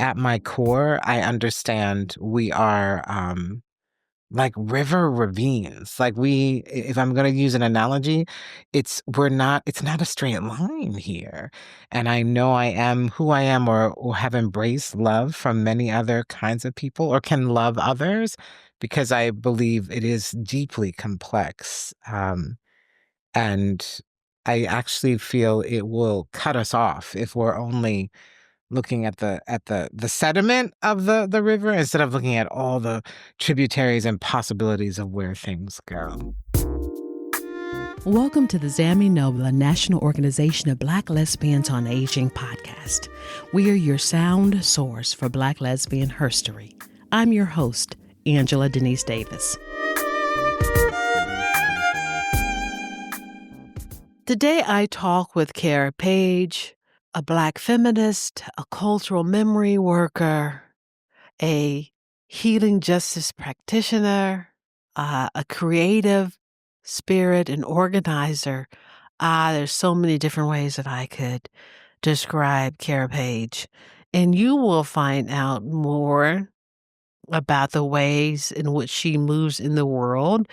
at my core, I understand we are like river ravines. Like if I'm going to use an analogy, it's not a straight line here. And I know I am who I am, or have embraced love from many other kinds of people, or can love others, because I believe it is deeply complex. And I actually feel it will cut us off if we're only looking at the sediment of the river, instead of looking at all the tributaries and possibilities of where things go. Welcome to the Zami Nobla National Organization of Black Lesbians on Aging podcast. We are your sound source for Black lesbian herstory. I'm your host, Angela Denise Davis. Today I talk with Cara Page, a Black feminist, a cultural memory worker, a healing justice practitioner, a creative spirit, an organizer. There's so many different ways that I could describe Cara Page. And you will find out more about the ways in which she moves in the world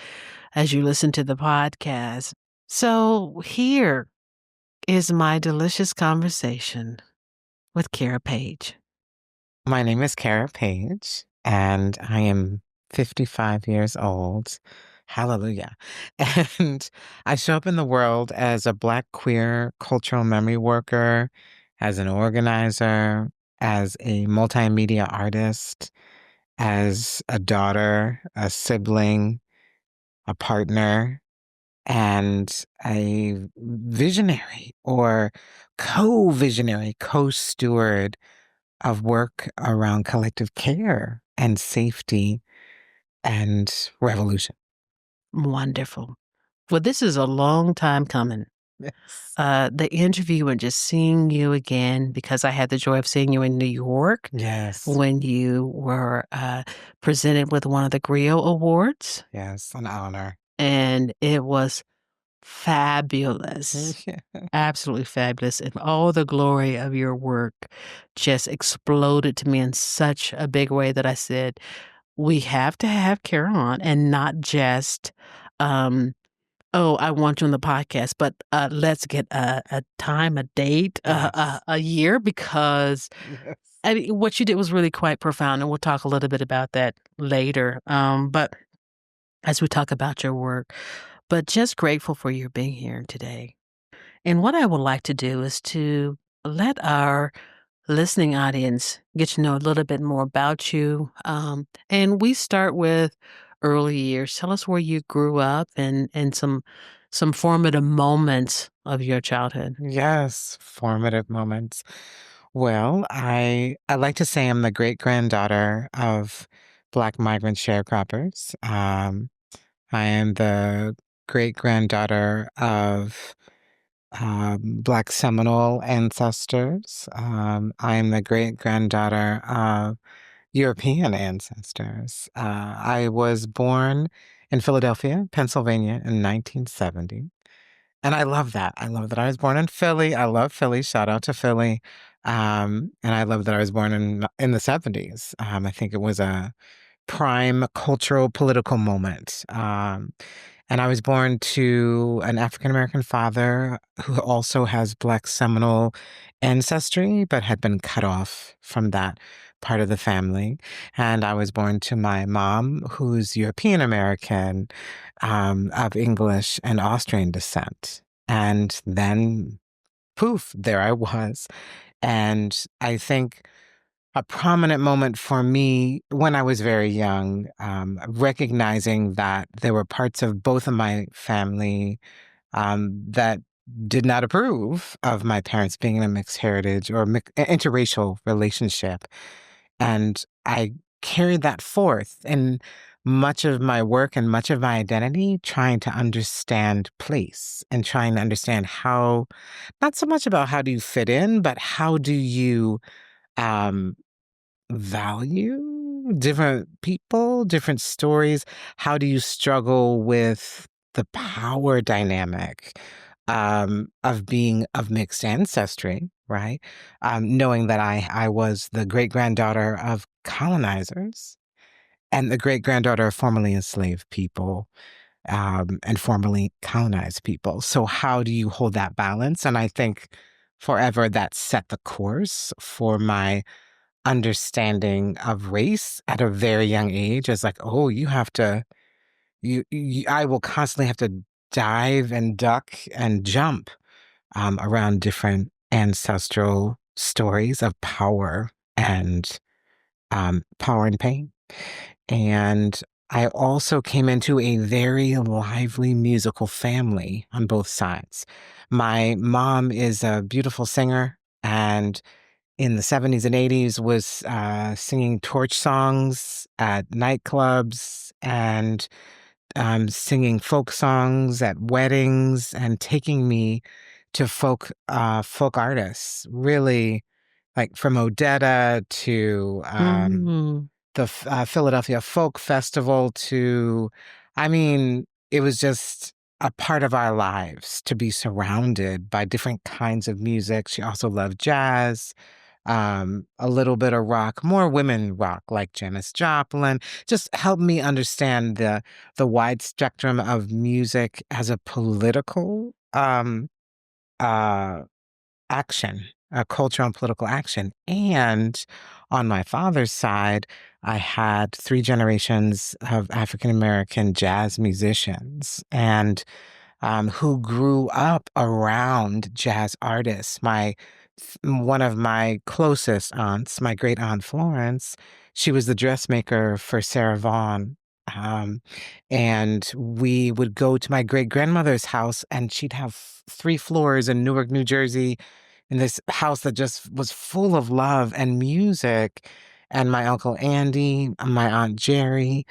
as you listen to the podcast. So here is my delicious conversation with Cara Page. My name is Cara Page, and I am 55 years old. Hallelujah. And I show up in the world as a Black queer cultural memory worker, as an organizer, as a multimedia artist, as a daughter, a sibling, a partner, and a visionary, or co-visionary, co-steward of work around collective care and safety and revolution. Wonderful. Well, this is a long time coming. Yes. The interview and just seeing you again, because I had the joy of seeing you in New York. Yes. When you were presented with one of the Griot Awards. Yes, an honor. And it was fabulous. Absolutely fabulous. And all the glory of your work just exploded to me in such a big way that I said, we have to have Cara on, and not just, I want you on the podcast, but let's get a time, a date, Yes. a year, because Yes. I mean, what you did was really quite profound, and we'll talk a little bit about that later. But as we talk about your work, but just grateful for your being here today. And what I would like to do is to let our listening audience get to know a little bit more about you. And we start with early years. Tell us where you grew up, and some formative moments of your childhood. Yes, formative moments. Well, I like to say I'm the great-granddaughter of Black migrant sharecroppers. I am the great-granddaughter of Black Seminole ancestors. I am the great-granddaughter of European ancestors. I was born in Philadelphia, Pennsylvania in 1970. And I love that. I love that I was born in Philly. I love Philly. Shout out to Philly. And I love that I was born in the 70s. I think it was a prime cultural, political moment. And I was born to an African-American father who also has Black Seminole ancestry, but had been cut off from that part of the family. And I was born to my mom, who's European-American, of English and Austrian descent. And then, poof, there I was. And I think a prominent moment for me when I was very young, recognizing that there were parts of both of my family that did not approve of my parents being in a mixed heritage or interracial relationship. And I carried that forth in much of my work and much of my identity, trying to understand place and trying to understand how, not so much about how do you fit in, but how do you value different people, different stories? How do you struggle with the power dynamic of being of mixed ancestry, right? Knowing that I was the great granddaughter of colonizers and the great granddaughter of formerly enslaved people, and formerly colonized people. So, how do you hold that balance? And I think forever that set the course for my understanding of race at a very young age. As like, oh, you have to, I will constantly have to dive and duck and jump around different ancestral stories of power and pain. And I also came into a very lively musical family on both sides. My mom is a beautiful singer, and in the 70s and 80s was singing torch songs at nightclubs and singing folk songs at weddings and taking me to folk artists, really like from Odetta to Mm. the Philadelphia Folk Festival to, I mean, it was just a part of our lives to be surrounded by different kinds of music. She also loved jazz, a little bit of rock, more women rock like Janis Joplin. Just helped me understand the wide spectrum of music as a political uh, action, a cultural and political action. And on my father's side, I had three generations of African American jazz musicians and who grew up around jazz artists. One of my closest aunts, my great aunt Florence, she was the dressmaker for Sarah Vaughan. Um, and we would go to my great grandmother's house, and she'd have three floors in Newark, New Jersey, in this house that just was full of love and music. And my uncle Andy, my aunt Jerry,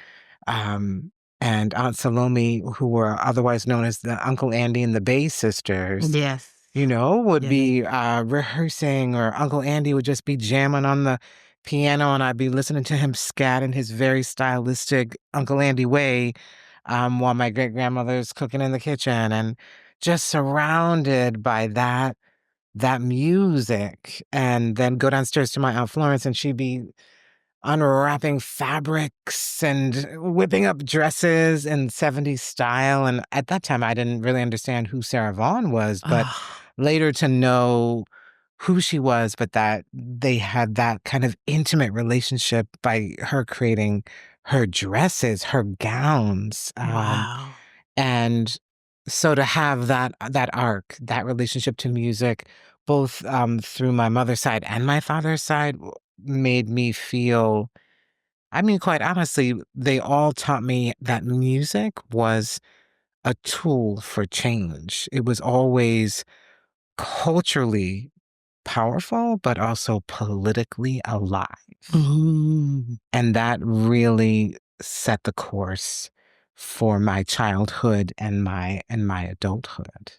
um, and Aunt Salome, who were otherwise known as the Uncle Andy and the Bay sisters, Yes. would Yes. be rehearsing, or Uncle Andy would just be jamming on the piano, and I'd be listening to him scat in his very stylistic Uncle Andy way, while my great grandmother's cooking in the kitchen, and just surrounded by that music, and then go downstairs to my Aunt Florence, and she'd be unwrapping fabrics and whipping up dresses in 70s style. And at that time, I didn't really understand who Sarah Vaughan was, but Oh, later to know who she was, but that they had that kind of intimate relationship by her creating her dresses, her gowns. wow. And so to have that arc, that relationship to music, both through my mother's side and my father's side, made me feel. I mean, quite honestly, they all taught me that music was a tool for change. It was always culturally powerful, but also politically alive. Mm. And that really set the course for my childhood and my adulthood.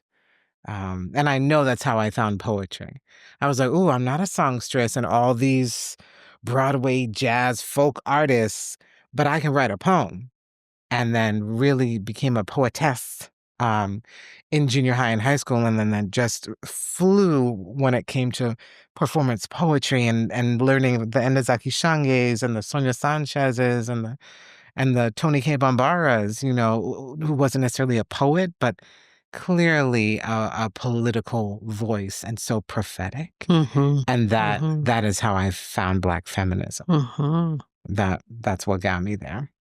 And I know that's how I found poetry. I was like, "Ooh, I'm not a songstress and all these Broadway jazz folk artists, but I can write a poem." And then really became a poetess um, in junior high and high school, and then just flew when it came to performance poetry and learning the Endazaki Shanges and the Sonia Sanchez's and the Tony K. Bambara's, who wasn't necessarily a poet, but clearly a political voice and so prophetic. Mhm. And that Mhm. that is how I found Black feminism. Mhm. That's what got me there.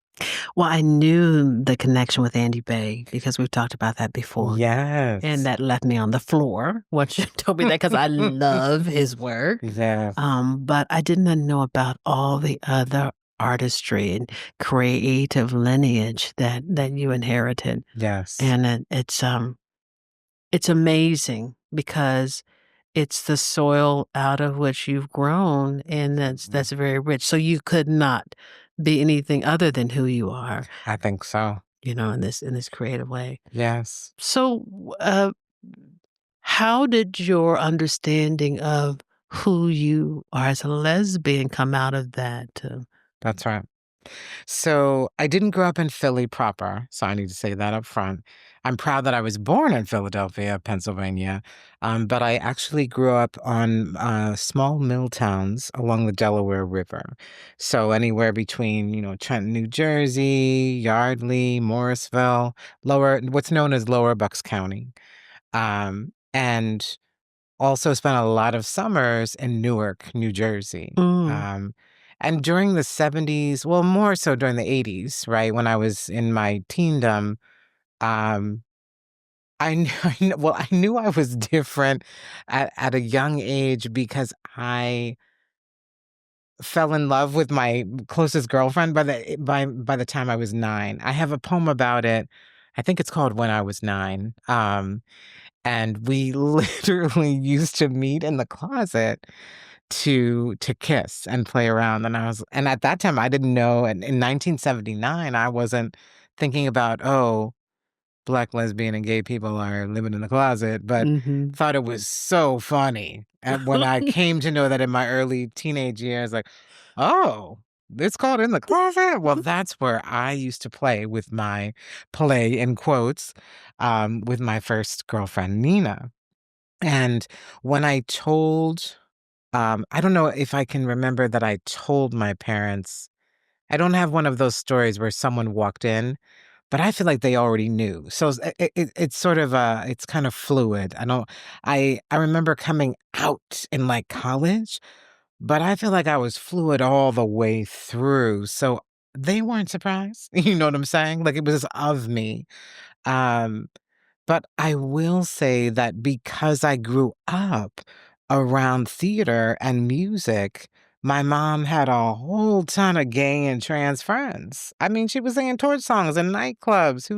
Well, I knew the connection with Andy Bay because we've talked about that before, and Yes. that left me on the floor once you told me that because I love his work. Yes. But I did not know about all the other artistry and creative lineage that you inherited, Yes. and it's amazing because it's the soil out of which you've grown, and that's very rich. So you could not be anything other than who you are, I think so. in this creative way. Yes. So, how did your understanding of who you are as a lesbian come out of that? That's right. So I didn't grow up in Philly proper, so I need to say that up front. I'm proud that I was born in Philadelphia, Pennsylvania, but I actually grew up on small mill towns along the Delaware River. So anywhere between, Trenton, New Jersey, Yardley, Morrisville, what's known as Lower Bucks County. And also spent a lot of summers in Newark, New Jersey. Mm. And during the 70s, well, more so during the 80s, right, when I was in my teendom, um, I knew I was different at a young age because I fell in love with my closest girlfriend by the time I was 9. I have a poem about it. I think it's called When I Was 9. And we literally used to meet in the closet to kiss and play around. And at that time I didn't know, and in 1979 I wasn't thinking about, oh, Black lesbian and gay people are living in the closet, but Mhm. thought it was so funny. And when I came to know that in my early teenage years, like, oh, it's called In the Closet? Well, that's where I used to play in quotes, with my first girlfriend, Nina. And when I don't know if I can remember that I told my parents. I don't have one of those stories where someone walked in, but I feel like they already knew. So it's sort of it's kind of fluid. I remember coming out in like college, but I feel like I was fluid all the way through. So they weren't surprised. You know what I'm saying? Like it was of me. Um, but I will say that because I grew up around theater and music, my mom had a whole ton of gay and trans friends. I mean, she was singing torch songs in nightclubs.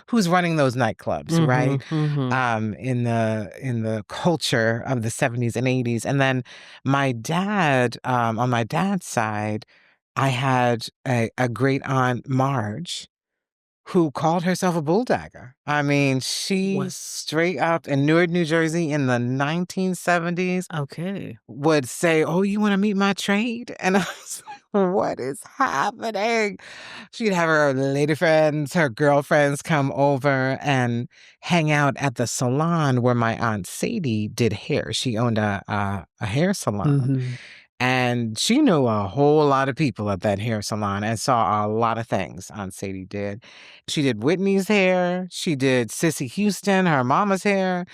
Who's running those nightclubs, right? Mhm, mhm. In the culture of the 70s and 80s. And then my dad, on my dad's side, I had a great aunt, Marge, who called herself a bulldagger. I mean, she What? straight up in Newark, New Jersey in the 1970s Okay. would say, "Oh, you want to meet my trade?" And I was like, "What is happening?" She'd have her lady friends, her girlfriends come over and hang out at the salon where my aunt Sadie did hair. She owned a hair salon. Mhm. And she knew a whole lot of people at that hair salon and saw a lot of things Aunt Sadie did. She did Whitney's hair. She did Sissy Houston, her mama's hair.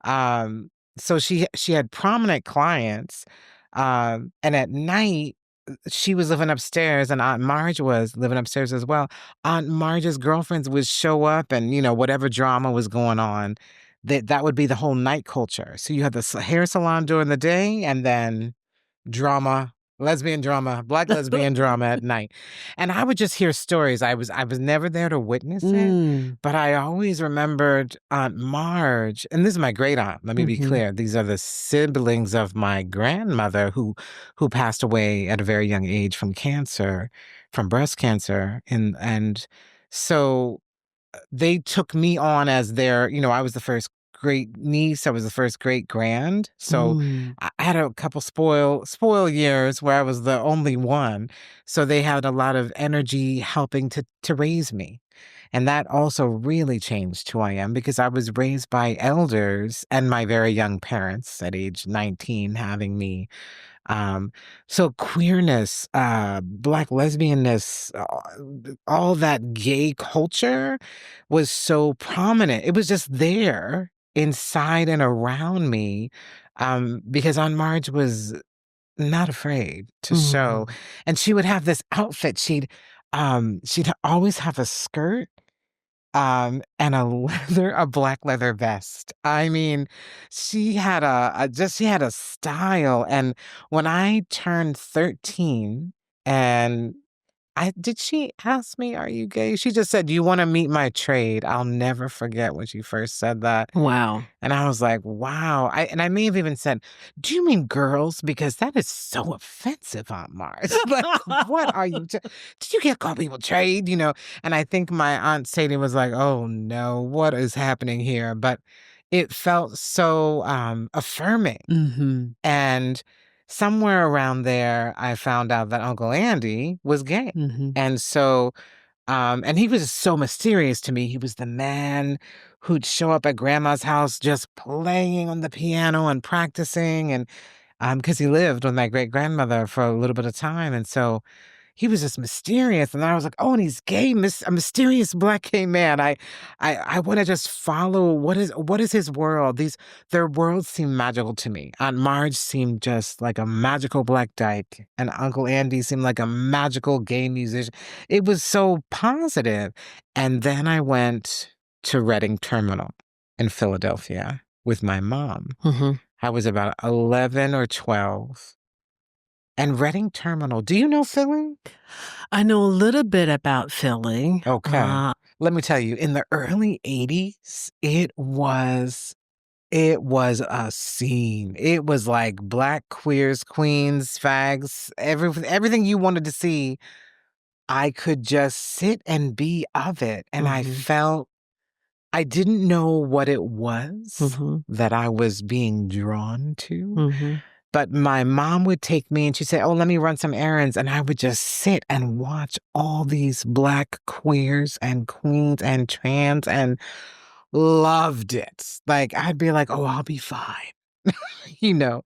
Um, so she had prominent clients. And at night, she was living upstairs, and Aunt Marge was living upstairs as well. Aunt Marge's girlfriends would show up, and whatever drama was going on, that would be the whole night culture. So you had the hair salon during the day, and then drama, lesbian drama, Black lesbian drama at night. And I would just hear stories. I was never there to witness it, Mm. but I always remembered Aunt Marge, and this is my great aunt. Let me be Mhm. clear. These are the siblings of my grandmother who passed away at a very young age from cancer, from breast cancer. And so they took me on as I was the first great niece, I was the first great grand. So Mm. I had a couple spoil years where I was the only one. So they had a lot of energy helping to raise me. And that also really changed who I am because I was raised by elders and my very young parents at age 19 having me. um, so queerness, Black lesbianness, all that gay culture was so prominent. It was just there inside and around me, because Aunt Marge was not afraid to show, Mm. and she would have this outfit. She'd always have a skirt, and a black leather vest. I mean, she had she had a style. And when I turned 13, and did she ask me, "Are you gay?" She just said, "Do you want to meet my trade?" I'll never forget when she first said that. Wow. And I was like, wow. I may have even said, "Do you mean girls? Because that is so offensive, Aunt Mars." Like, what are you? Did you get called people trade? And I think my Aunt Sadie was like, "Oh no, what is happening here?" But it felt so affirming. Mhm. And somewhere around there, I found out that Uncle Andy was gay. Mm-hmm. And so, and he was just so mysterious to me. He was the man who'd show up at grandma's house just playing on the piano and practicing. And because he lived with my great grandmother for a little bit of time. And so he was just mysterious. And I was like, oh, and he's gay, a mysterious Black gay man. I want to just follow what is his world. Their worlds seem magical to me. Aunt Marge seemed just like a magical Black dyke, and Uncle Andy seemed like a magical gay musician. It was so positive. And then I went to Reading Terminal in Philadelphia with my mom. Mm-hmm. I was about 11 or 12. And Reading Terminal, do you know Philly? I know a little bit about Philly. Okay. Let me tell you, in the early 80s, it was a scene. It was like Black queers, queens, fags, everything you wanted to see. I could just sit and be of it. And I didn't know what it was that I was being drawn to. Mm-hmm. But my mom would take me and she'd say, oh, let me run some errands. And I would just sit and watch all these Black queers and queens and trans and loved it. Like, I'd be like, oh, I'll be fine, you know?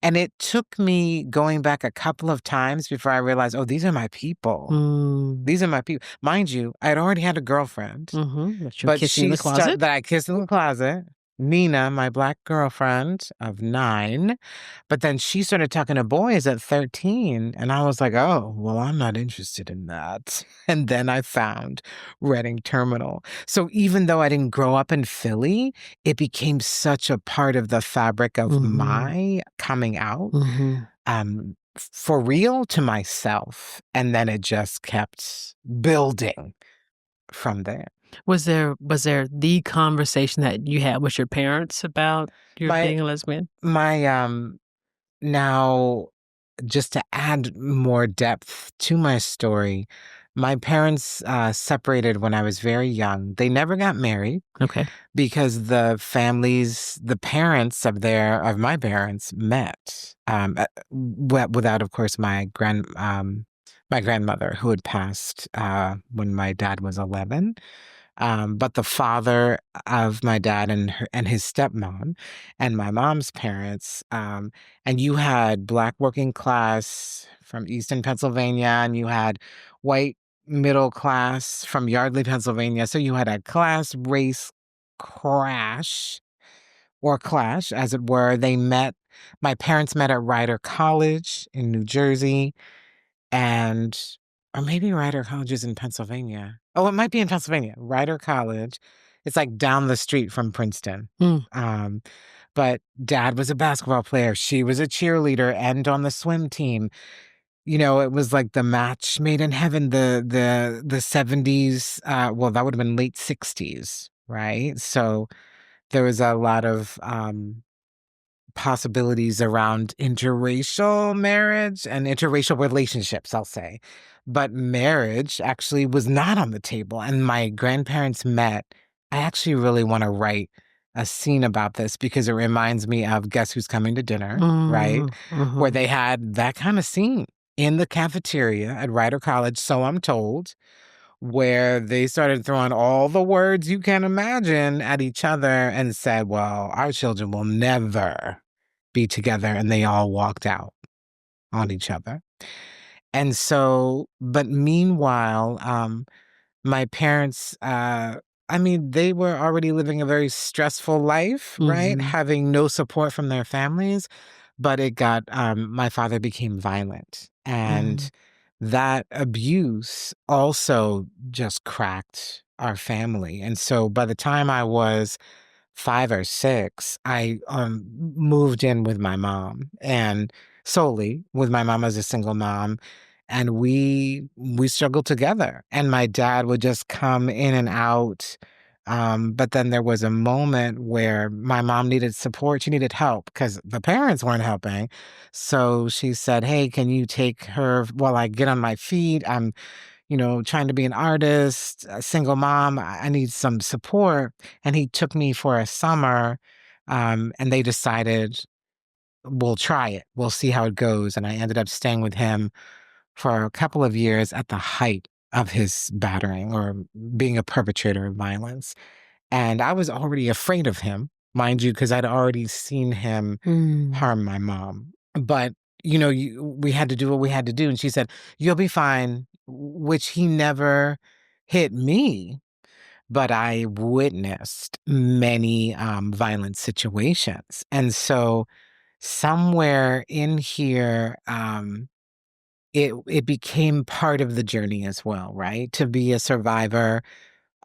And it took me going back a couple of times before I realized, oh, these are my people. These are my people. Mind you, I had already had a girlfriend, but that I kissed in the closet. Nina, my Black girlfriend of 9, but then she started talking to boys at 13, and I was like, oh, well, I'm not interested in that. And then I found Reading Terminal. So even though I didn't grow up in Philly, it became such a part of the fabric of my coming out, for real, to myself. And then it just kept building from there. Was there the conversation that you had with your parents about being a lesbian? Now, just to add more depth to my story, my parents separated when I was very young. They never got married. Okay. Because the parents of my parents met, without, of course, my grandmother, who had passed when my dad was 11. But the father of my dad and his stepmom and my mom's parents, and you had Black working class from Eastern Pennsylvania, and you had white middle class from Yardley, Pennsylvania. So you had a class race crash, or clash, as it were. My parents met at Rider College in New Jersey, or maybe Rider College is in Pennsylvania. Oh, it might be in Pennsylvania. Rider College. It's like down the street from Princeton. But Dad was a basketball player. She was a cheerleader and on the swim team. You know, it was like the match made in heaven, the 70s. Well, that would have been late 60s, right? So there was a lot of possibilities around interracial marriage and interracial relationships, I'll say. But marriage actually was not on the table. And my grandparents met. I actually really want to write a scene about this because it reminds me of Guess Who's Coming to Dinner, right? Where they had that kind of scene in the cafeteria at Rider College, so I'm told, where they started throwing all the words you can imagine at each other and said, well, our children will never be together. And they all walked out on each other. And so, but meanwhile, my parents, they were already living a very stressful life, right? Having no support from their families. But my father became violent. And that abuse also just cracked our family. And so by the time I was 5 or 6, I moved in with my mom, and solely with my mom as a single mom. And we struggled together. And my dad would just come in and out. But then there was a moment where my mom needed support. She needed help because the parents weren't helping. So she said, hey, can you take her while I get on my feet? I'm, trying to be an artist, a single mom. I need some support. And he took me for a summer. And they decided we'll try it. We'll see how it goes. And I ended up staying with him for a couple of years at the height of his battering or being a perpetrator of violence. And I was already afraid of him, mind you, because I'd already seen him harm my mom. But, we had to do what we had to do. And she said, "You'll be fine," which he never hit me. But I witnessed many violent situations. And so somewhere in here, it became part of the journey as well, right? To be a survivor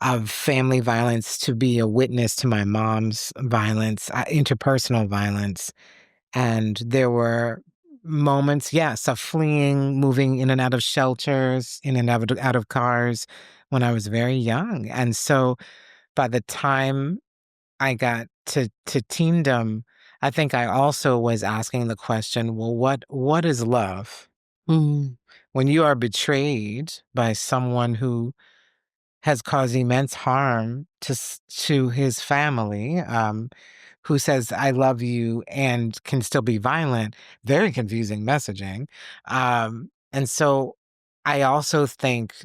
of family violence, to be a witness to my mom's violence, interpersonal violence. And there were moments, yes, of fleeing, moving in and out of shelters, in and out of cars when I was very young. And so by the time I got to teendom, I think I also was asking the question, well, what is love? When you are betrayed by someone who has caused immense harm to his family, who says "I love you" and can still be violent, very confusing messaging. And so I also think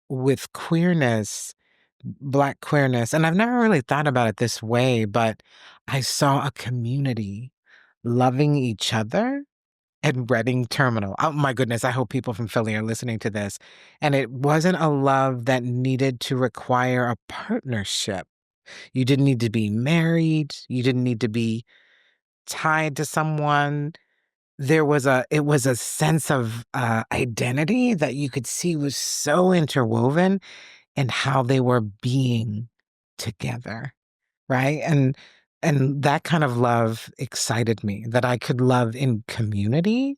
with queerness, Black queerness, and I've never really thought about it this way, but I saw a community loving each other at Reading Terminal. Oh my goodness, I hope people from Philly are listening to this. And it wasn't a love that needed to require a partnership. You didn't need to be married. You didn't need to be tied to someone. It was a sense of identity that you could see was so interwoven in how they were being together, right? And that kind of love excited me, that I could love in community.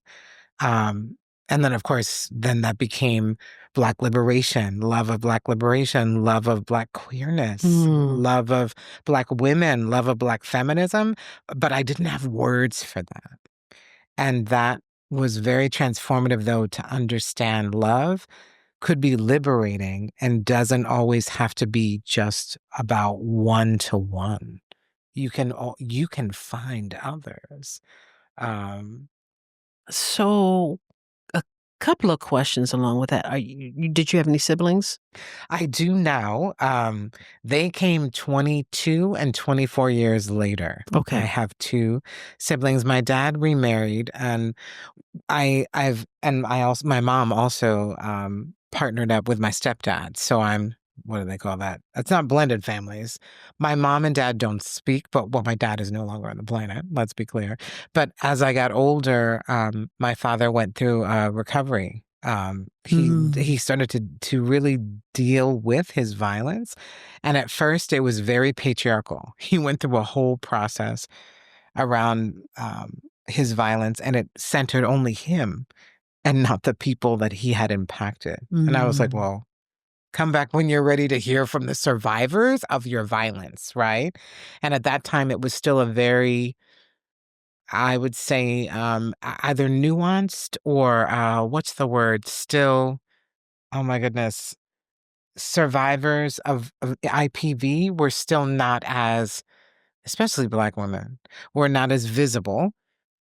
Um, and then, of course, then that became Black liberation, love of Black liberation, love of Black queerness, love of Black women, love of Black feminism. But I didn't have words for that. And that was very transformative, though, to understand love could be liberating and doesn't always have to be just about one to one. You can find others. Um, So, a couple of questions along with that. Did you have any siblings? I do now. They came 22 and 24 years later. Okay. I have two siblings. My dad remarried, and my mom also partnered up with my stepdad. So what do they call that? It's not blended families. My mom and dad don't speak, but my dad is no longer on the planet. Let's be clear. But as I got older, my father went through recovery. He started to really deal with his violence, and at first it was very patriarchal. He went through a whole process around his violence, and it centered only him and not the people that he had impacted. And I was like, well, come back when you're ready to hear from the survivors of your violence, right? And at that time, it was still a very, I would say, either nuanced or what's the word? Still, oh my goodness, survivors of IPV were still not as, especially Black women, were not as visible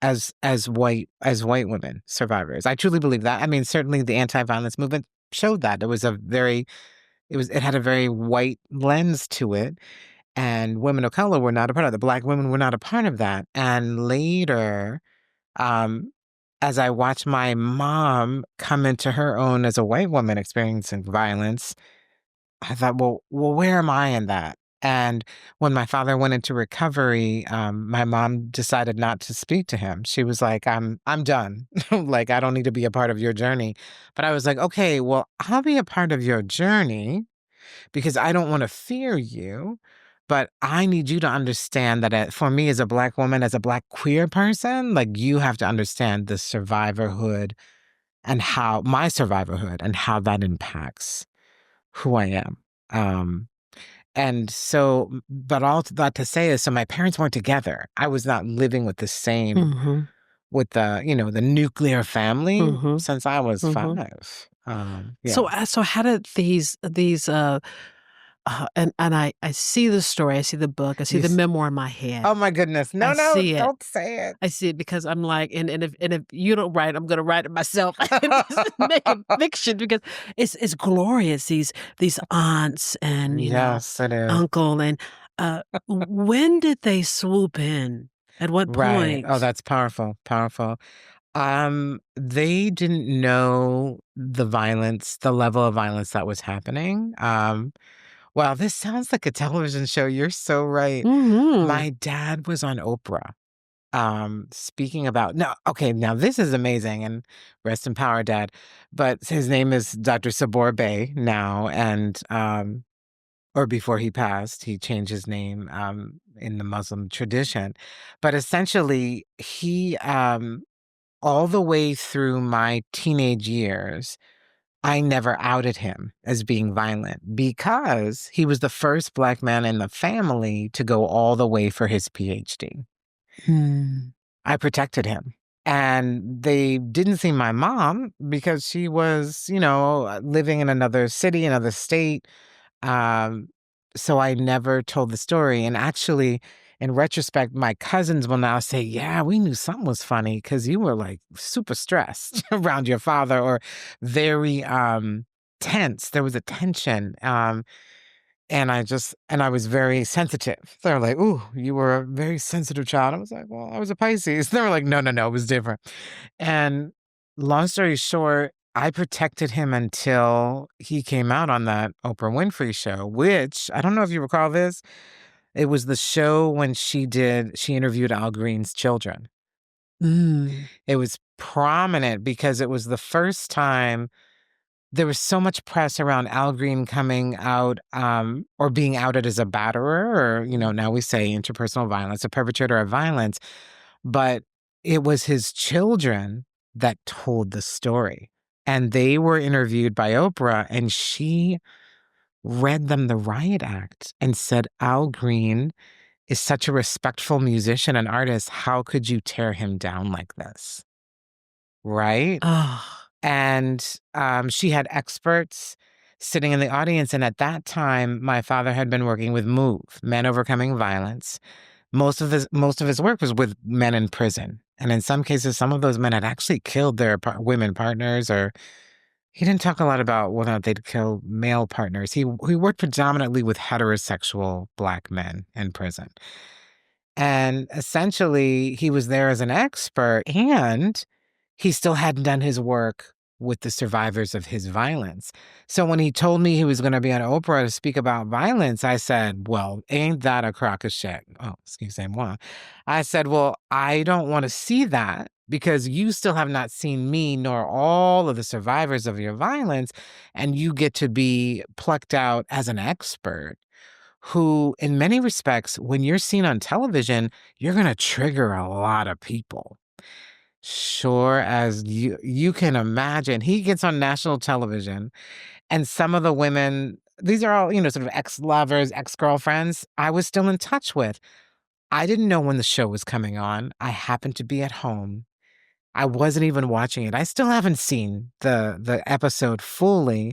as white women survivors. I truly believe that. I mean, certainly the anti-violence movement showed that. It had a very white lens to it, and women of color were not a part of it. Black women were not a part of that. And later, um, as I watched my mom come into her own as a white woman experiencing violence, I thought, well, where am I in that? And when my father went into recovery, my mom decided not to speak to him. She was like, I'm done. Like, I don't need to be a part of your journey. But I was like, okay, well, I'll be a part of your journey because I don't want to fear you. But I need you to understand that for me as a Black woman, as a Black queer person, like you have to understand the survivorhood and how my survivorhood and how that impacts who I am. And so, but all that to say is, so my parents weren't together. I was not living with the same, with the nuclear family since I was 5. Yeah. So how did these And I see the story, I see the book, I see You, the memoir in my head. oh my goodness. I No, no, see it. don't say it. I see it because I'm like, and if you don't write, I'm gonna write it myself and just make it fiction because it's glorious. These aunts and Yes, it is. uncle and when did they swoop in? At what Right. Oh, point? that's powerful, powerful. They didn't know the violence, the level of violence that was happening. Wow, this sounds like a television show. You're so right. Mm-hmm. My dad was on Oprah. Speaking about no, okay, now this is amazing and rest in power, Dad. But his name is Dr. Sabor Bey now, and or before he passed, he changed his name in the Muslim tradition. But essentially, he all the way through my teenage years, I never outed him as being violent because he was the first Black man in the family to go all the way for his PhD. Hmm. I protected him. And they didn't see my mom because she was, living in another city, another state. Um, so I never told the story. And actually, in retrospect, my cousins will now say, yeah, we knew something was funny because you were like super stressed around your father or very tense. There was a tension. And I was very sensitive. They're like, "Ooh, you were a very sensitive child." I was like, "Well, I was a Pisces." They were like, "No, no, no, it was different." And long story short, I protected him until he came out on that Oprah Winfrey show, which I don't know if you recall this. It was the show when she interviewed Al Green's children. Mm. It was prominent because it was the first time there was so much press around Al Green coming out or being outed as a batterer, or, now we say interpersonal violence, a perpetrator of violence. But it was his children that told the story. And they were interviewed by Oprah, and she read them the riot act and said, Al Green is such a respectful musician and artist. How could you tear him down like this? Right? Oh. And she had experts sitting in the audience. And at that time, my father had been working with MOVE, Men Overcoming Violence. Most of his work was with men in prison. And in some cases, some of those men had actually killed their women partners, or he didn't talk a lot about whether or not they'd kill male partners. He worked predominantly with heterosexual Black men in prison. And essentially, he was there as an expert, and he still hadn't done his work with the survivors of his violence. So when he told me he was going to be on Oprah to speak about violence, I said, well, ain't that a crock of shit? Oh, excuse moi. I said, well, I don't want to see that because you still have not seen me nor all of the survivors of your violence, and you get to be plucked out as an expert who, in many respects, when you're seen on television, you're going to trigger a lot of people. Sure as you can imagine, he gets on national television, and some of the women, these are all, sort of ex-lovers, ex-girlfriends, I was still in touch with. I didn't know when the show was coming on. I happened to be at home. I wasn't even watching it. I still haven't seen the episode fully.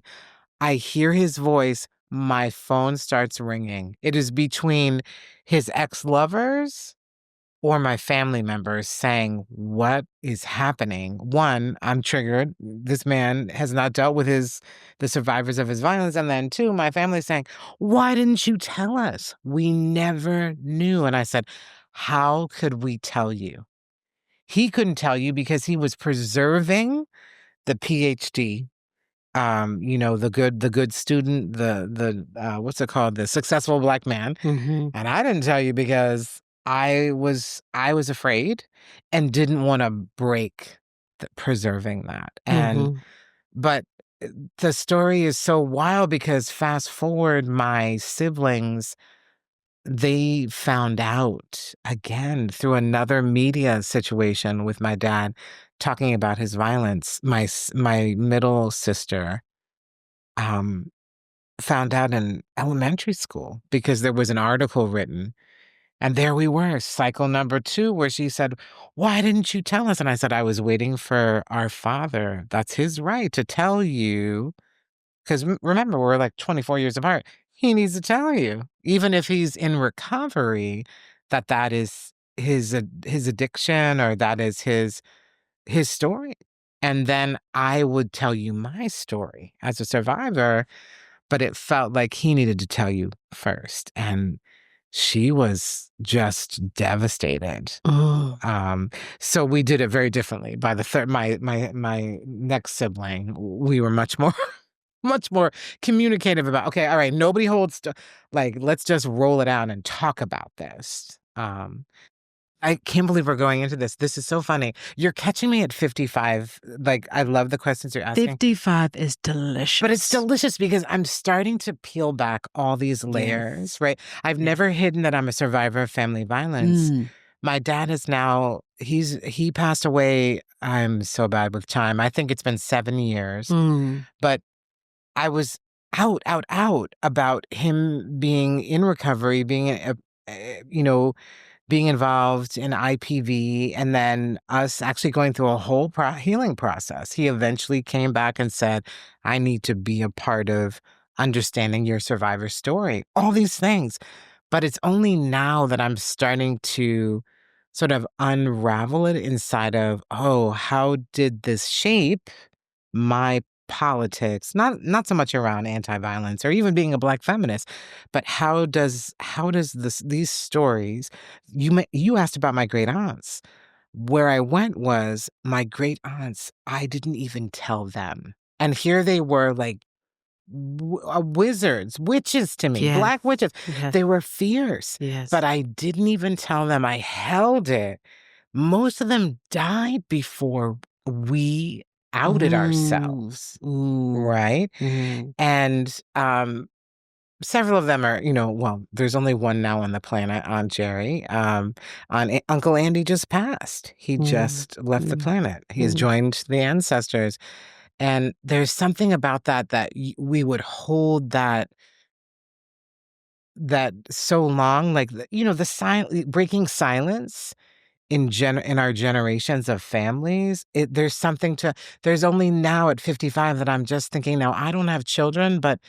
I hear his voice. My phone starts ringing. It is between his ex-lovers or my family members saying, "What is happening?" One, I'm triggered. This man has not dealt with the survivors of his violence. And then two, my family saying, "Why didn't you tell us? We never knew." And I said, "How could we tell you?" He couldn't tell you because he was preserving the PhD, the good student, the what's it called? The successful Black man. Mm-hmm. And I didn't tell you because I was afraid and didn't want to break preserving that. And Mm-hmm. but the story is so wild because fast forward, my siblings, they found out again through another media situation with my dad talking about his violence. My middle sister um found out in elementary school because there was an article written. And there we were, cycle number 2, where she said, "Why didn't you tell us?" And I said, "I was waiting for our father. That's his right to tell you." Because remember, we're like 24 years apart. he needs to tell you, even if he's in recovery, that is his addiction, or that is his story. And then I would tell you my story as a survivor, but it felt like he needed to tell you first. And she was just devastated. So we did it very differently. By the third, my next sibling, we were much more much more communicative about, okay, all right, nobody holds like, let's just roll it out and talk about this. I can't believe we're going into this. This is so funny. You're catching me at 55. Like, I love the questions you're asking. 55 is delicious. But it's delicious because I'm starting to peel back all these layers, right? I've never hidden that I'm a survivor of family violence. My dad is now, he passed away. I'm so bad with time. I think it's been 7 years. But I was out about him being in recovery, being, being involved in IPV, and then us actually going through a whole healing process. He eventually came back and said, I need to be a part of understanding your survivor story, all these things. But it's only now that I'm starting to sort of unravel it inside of, oh, how did this shape my politics, not so much around anti-violence or even being a Black feminist, but how does these stories, you asked about my great aunts. Where I went was my great aunts, I didn't even tell them. And here they were, like, wizards, witches to me, Black witches. They were fierce, but I didn't even tell them. I held it. Most of them died before we outed ourselves, right? And several of them are, well, there's only one now on the planet, Aunt Jerry. Uncle Andy just passed. He just left the planet. He has joined the ancestors. And there's something about that we would hold that so long, like, the breaking silence in our generations of families. There's only now at 55 that I'm just thinking, now I don't have children, but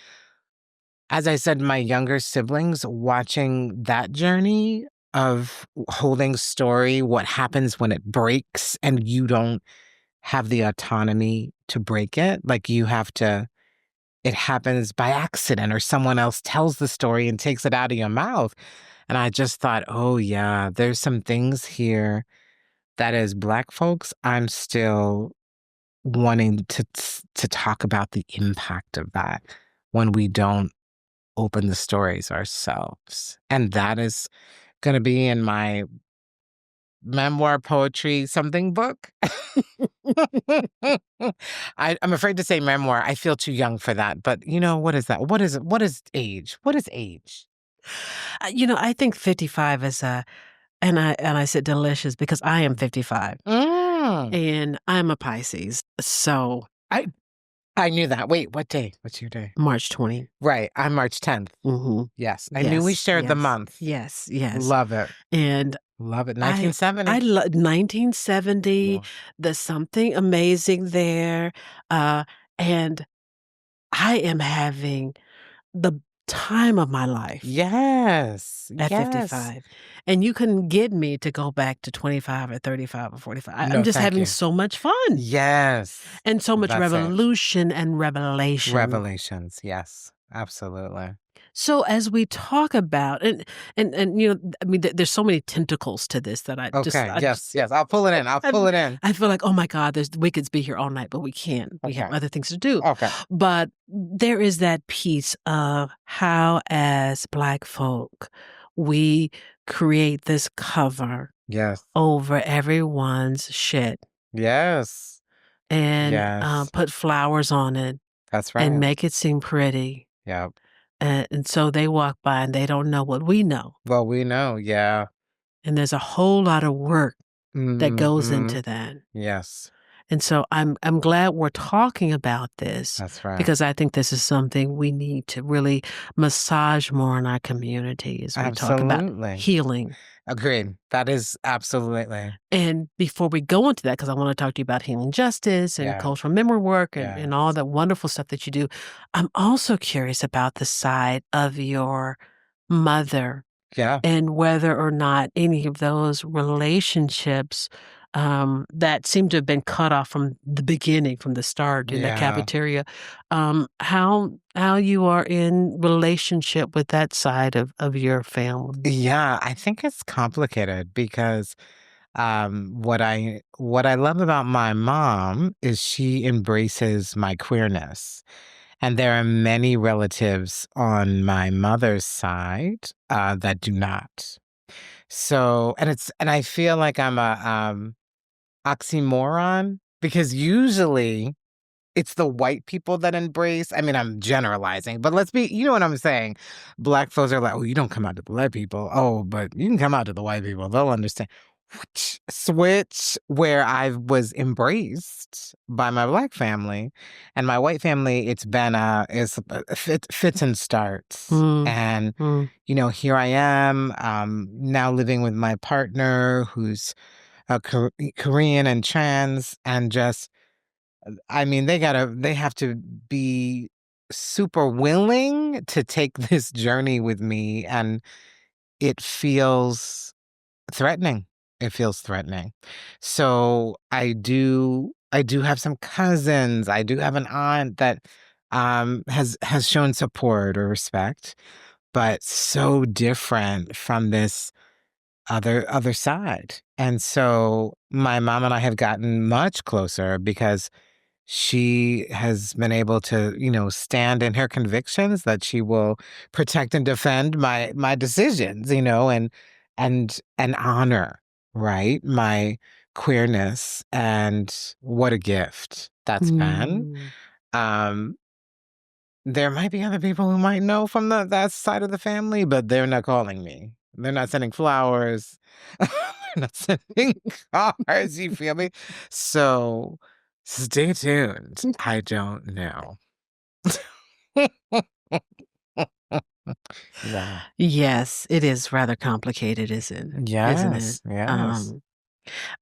as I said, my younger siblings, watching that journey of holding story, what happens when it breaks and you don't have the autonomy to break it. Like, it happens by accident, or someone else tells the story and takes it out of your mouth. And I just thought, oh yeah, there's some things here that as Black folks, I'm still wanting to talk about the impact of that when we don't open the stories ourselves. And that is going to be in my memoir, poetry, something book. I'm afraid to say memoir. I feel too young for that. But what is that? What is it? What is age? What is age? I think 55 is and I said delicious because I am 55 and I'm a Pisces. So I knew that. Wait, what day? What's your day? March 20. Right. I'm March 10th. Yes. I knew we shared the month. Yes. Love it. And love it. 1970. I love 1970. Yeah. There's something amazing there. And I am having the time of my life. Yes. At 55. And you couldn't get me to go back to 25 or 35 or 45. I'm just having so much fun. Yes. And so much revolution and revelation. Revelations. Yes. Absolutely. So as we talk about, and I mean, there's so many tentacles to this that yes. I'll pull it in. I feel like, oh my God, we could be here all night, but we can't. We have other things to do. Okay. But there is that piece of how, as Black folk, we create this cover over everyone's shit. Yes. And put flowers on it. That's right. And make it seem pretty. Yep. And so they walk by and they don't know what we know. Well, we know, yeah. And there's a whole lot of work that goes into that. Yes. And so I'm glad we're talking about this. That's right. Because I think this is something we need to really massage more in our community as we talk about healing. Agreed. That is absolutely. And before we go into that, because I want to talk to you about healing justice and Yeah. cultural memory work and all Yes. that wonderful stuff that you do, I'm also curious about the side of your mother Yeah. and whether or not any of those relationships that seem to have been cut off from the beginning, from the start in the Yeah. cafeteria, how you are in relationship with that side of your family. Yeah. I think it's complicated because what I love about my mom is she embraces my queerness. And there are many relatives on my mother's side that do not. So, and I feel like I'm a oxymoron because usually it's the white people that embrace. I mean, I'm generalizing, but let's be, you know what I'm saying? Black folks are like, oh, you don't come out to the black people. Oh, but you can come out to the white people. They'll understand. Switch where I was embraced by my black family and my white family. It's been fits and starts. Mm, And, mm, here I am now living with my partner who's Korean and trans and just I mean, they have to be super willing to take this journey with me, and it feels threatening. It feels threatening. So I do have some cousins. I do have an aunt that has shown support or respect, but so different from this other side. And so my mom and I have gotten much closer because she has been able to, stand in her convictions that she will protect and defend my decisions, and honor, right? My queerness and what a gift that's been. mm. Um, there might be other people who might know from that side of the family, but they're not calling me. They're not sending flowers. They're not sending cards, you feel me? So stay tuned. I don't know. Yeah. Yes, it is rather complicated, isn't it? Yes, yes.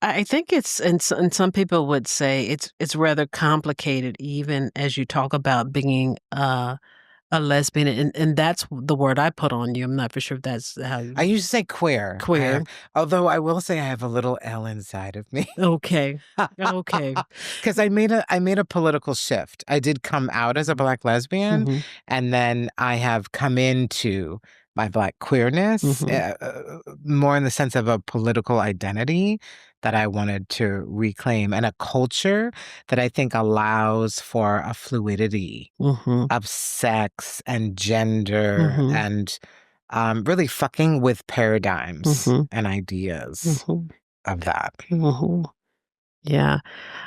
I think it's and some people would say it's rather complicated even as you talk about being a lesbian, and that's the word I put on you. I'm not for sure if that's how I you used to say queer. queer. Although I will say I have a little L inside of me. Okay. Okay. Because I made a political shift. I did come out as a Black lesbian, Mhm. and then I have come into my Black queerness, Mhm. more in the sense of a political identity that I wanted to reclaim, and a culture that I think allows for a fluidity Mhm. of sex and gender Mhm. and really fucking with paradigms Mhm. and ideas Mhm. of that. Mhm. Yeah.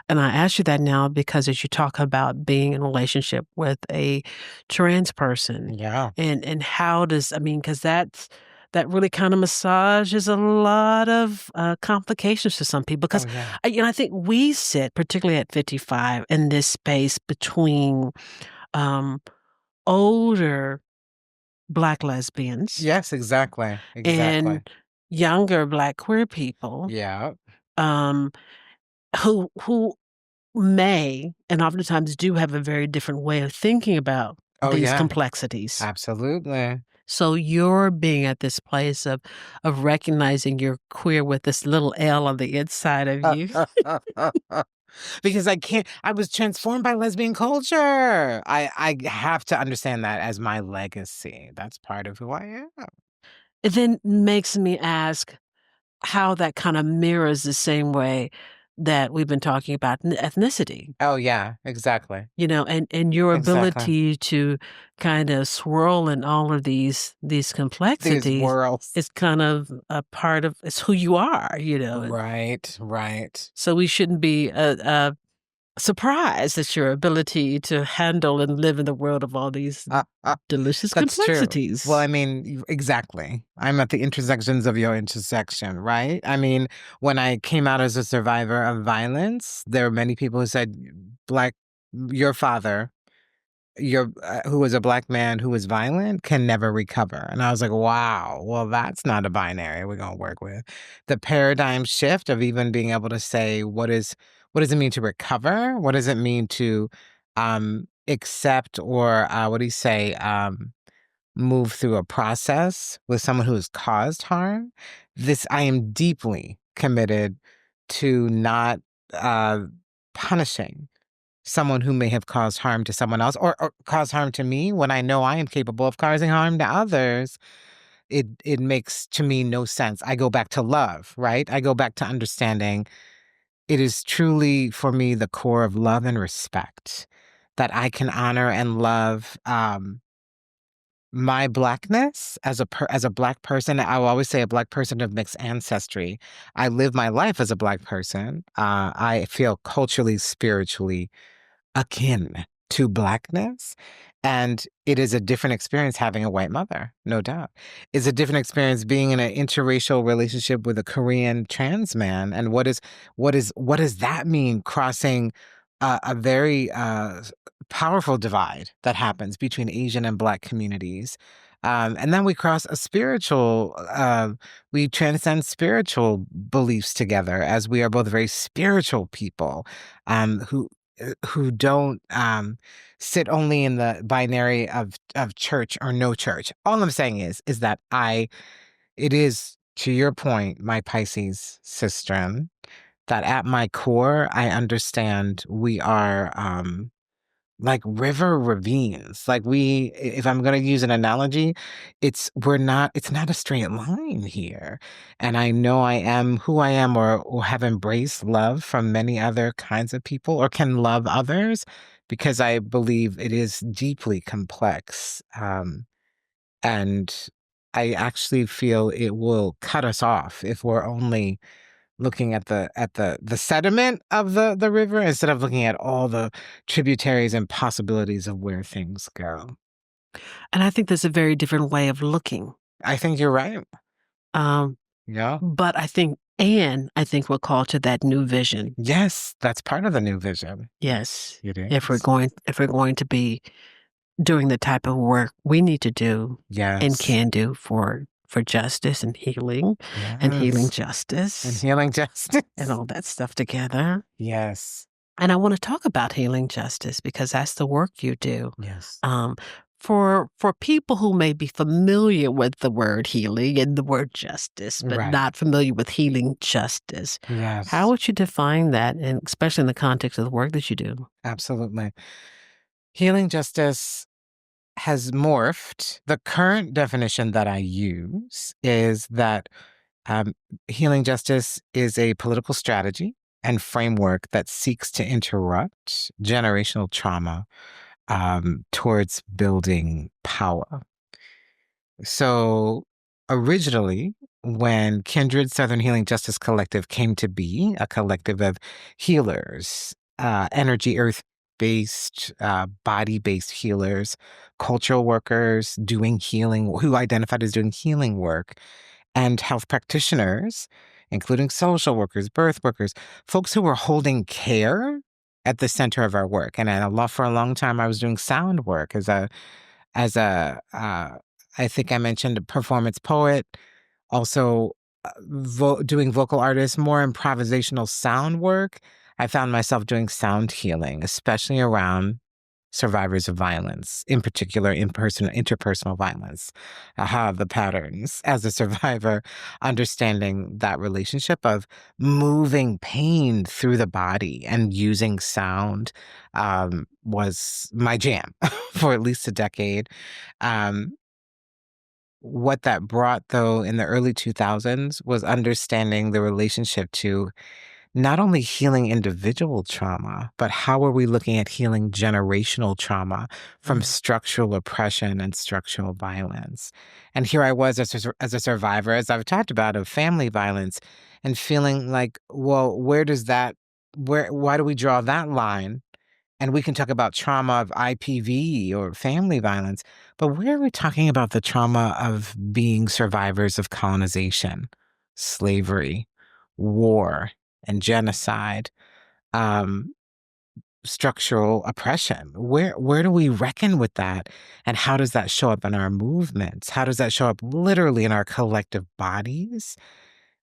And I ask you that now because as you talk about being in a relationship with a trans person Yeah. and how does I mean, because that really kind of massages a lot of complications for some people. Oh, Because yeah. I think we sit, particularly at 55, in this space between um, older Black lesbians Yes, exactly. Exactly. and younger Black queer people Yeah. um, who may, and oftentimes do have a very different way of thinking about Oh, these yeah. complexities. Absolutely. So you're being at this place of recognizing you're queer with this little L on the inside of you. Because I was transformed by lesbian culture. I have to understand that as my legacy. That's part of who I am. It then makes me ask how that kind of mirrors the same way that we've been talking about ethnicity. Oh, yeah. Exactly. And your Exactly. ability to kind of swirl in all of these These complexities worlds. is kind of a part of it's who you are. Right, right. So we shouldn't be surprised at your ability to handle and live in the world of all these delicious That's true. Well, complexities. I mean, exactly. I'm at the intersections of your intersection, right? I mean, when I came out as a survivor of violence, there were many people who said, Black, your father who was a black man who was violent can never recover. And I was like, wow, well, that's not a binary we're going to work with. The paradigm shift of even being able to say, what does it mean to recover? What does it mean to accept or what do you say? Move through a process with someone who has caused harm. I am deeply committed to not uh, punishing someone who may have caused harm to someone else or caused harm to me when I know I am capable of causing harm to others. It makes to me no sense. I go back to love, right? I go back to understanding it is truly for me the core of love and respect that I can honor and love my blackness as a black person. I will always say a black person of mixed ancestry. I live my life as a black person. I feel culturally, spiritually akin to blackness. And it is a different experience having a white mother, no doubt. It's a different experience being in an interracial relationship with a Korean trans man. And what does that mean crossing a very powerful divide that happens between Asian and black communities? And then we cross a we transcend spiritual beliefs together as we are both very spiritual people who don't sit only in the binary of church or no church. All I'm saying is that it is to your point, my Pisces sister, that at my core I understand we are like river ravines. Like if I'm going to use an analogy, it's not a straight line here. And I know I am who I am or have embraced love from many other kinds of people or can love others because I believe it is deeply complex. And I actually feel it will cut us off if we're only looking at the sediment of the river instead of looking at all the tributaries and possibilities of where things go. And I think there's a very different way of looking. I think you're right. Um, Yeah. but I think we're called to that new vision. Yes, that's part of the new vision. Yes. It If we're is. going to be doing the type of work we need to do and Yes. can do for justice and healing Yes. justice And healing justice. and all that stuff together. Yes. And I want to talk about healing justice because that's the work you do. Yes. For people who may be familiar with the word healing and the word justice, but Right. not familiar with healing justice, Yes. how would you define that, and especially in the context of the work that you do? Absolutely. Healing justice has morphed. The current definition that I use is that Um, healing justice is a political strategy and framework that seeks to interrupt generational trauma towards building power. So, originally, when Kindred Southern Healing Justice Collective came to be, a collective of healers, energy earth based, body based healers, cultural workers doing healing, who identified as doing healing work, and health practitioners, including social workers, birth workers, folks who were holding care at the center of our work. And for a long time, I was doing sound work as a I think I mentioned a performance poet, also doing vocal artist, more improvisational sound work. I found myself doing sound healing, especially around survivors of violence, in particular, interpersonal violence, the patterns as a survivor, understanding that relationship of moving pain through the body and using sound was my jam for at least a decade. Um, what that brought, though, in the early 2000s was understanding the relationship to not only healing individual trauma, but how are we looking at healing generational trauma from structural oppression and structural violence? And here I was as a survivor, as I've talked about, of family violence and feeling like, well, why do we draw that line? And we can talk about trauma of IPV or family violence, but where are we talking about the trauma of being survivors of colonization, slavery, war, and genocide? Um, structural oppression? Where do we reckon with that? And how does that show up in our movements? How does that show up literally in our collective bodies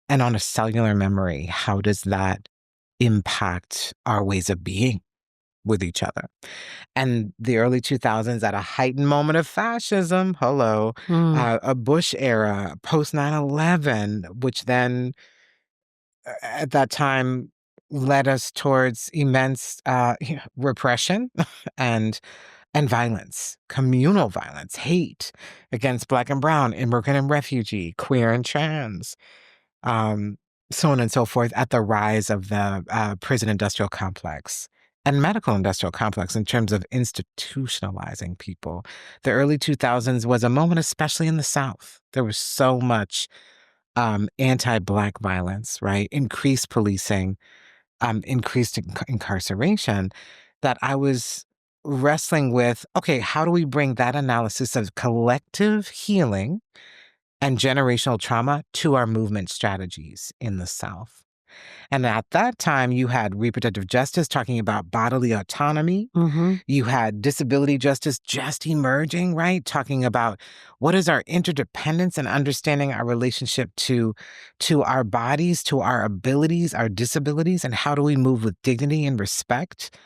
and on a cellular memory? How does that impact our ways of being with each other? And the early 2000s, at a heightened moment of fascism, hello, Mm. a Bush era, post 9/11, which then at that time led us towards immense repression and violence, communal violence, hate against Black and Brown, immigrant and refugee, queer and trans, um, so on and so forth, at the rise of the prison industrial complex and medical industrial complex in terms of institutionalizing people. The early 2000s was a moment, especially in the South. There was so much anti-Black violence, right? Increased policing, increased incarceration, that I was wrestling with, okay, how do we bring that analysis of collective healing and generational trauma to our movement strategies in the South? And at that time, you had reproductive justice talking about bodily autonomy. Mm-hmm. You had disability justice just emerging, right? Talking about what is our interdependence and understanding our relationship to our bodies, to our abilities, our disabilities, and how do we move with dignity and respect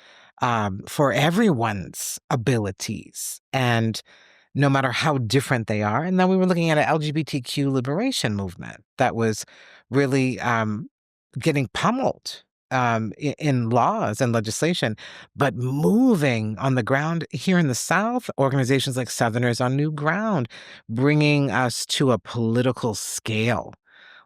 for everyone's abilities, and no matter how different they are. And then we were looking at an LGBTQ liberation movement that was really getting pummeled in laws and legislation, but moving on the ground here in the South, organizations like Southerners on New Ground, bringing us to a political scale,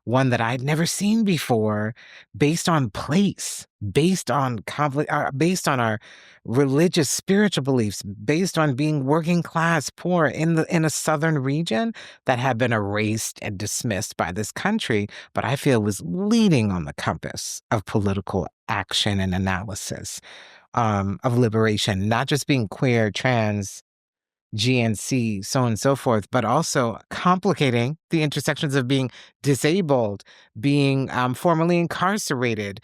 one that I'd never seen before, based on place, based on conflict, based on our religious, spiritual beliefs, based on being working class, poor in a southern region that had been erased and dismissed by this country, but I feel was leading on the compass of political action and analysis, of liberation, not just being queer, trans, GNC, so on and so forth, but also complicating the intersections of being disabled, being formerly incarcerated,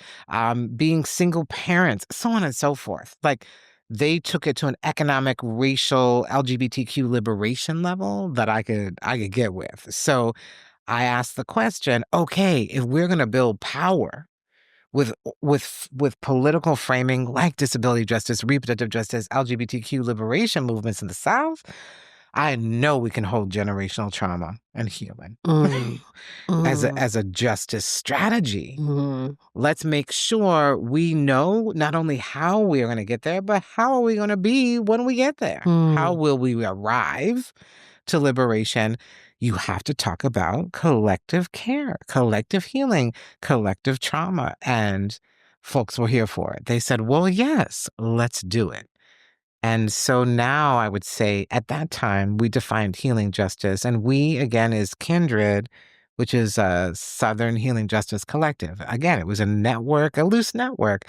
being single parents, so on and so forth. Like, they took it to an economic, racial, LGBTQ liberation level that I could get with. So I asked the question, okay, if we're going to build power with political framing like disability justice, reproductive justice, LGBTQ liberation movements in the South, I know we can hold generational trauma and healing Mm. Mm. as a justice strategy. Mm. Let's make sure we know not only how we are going to get there, but how are we going to be when we get there? How Mm. will we arrive to liberation? You have to talk about collective care, collective healing, collective trauma. And folks were here for it. They said, well, yes, let's do it. And so now I would say at that time, we defined healing justice. And we, again, is Kindred, which is a Southern Healing Justice Collective. Again, it was a network, a loose network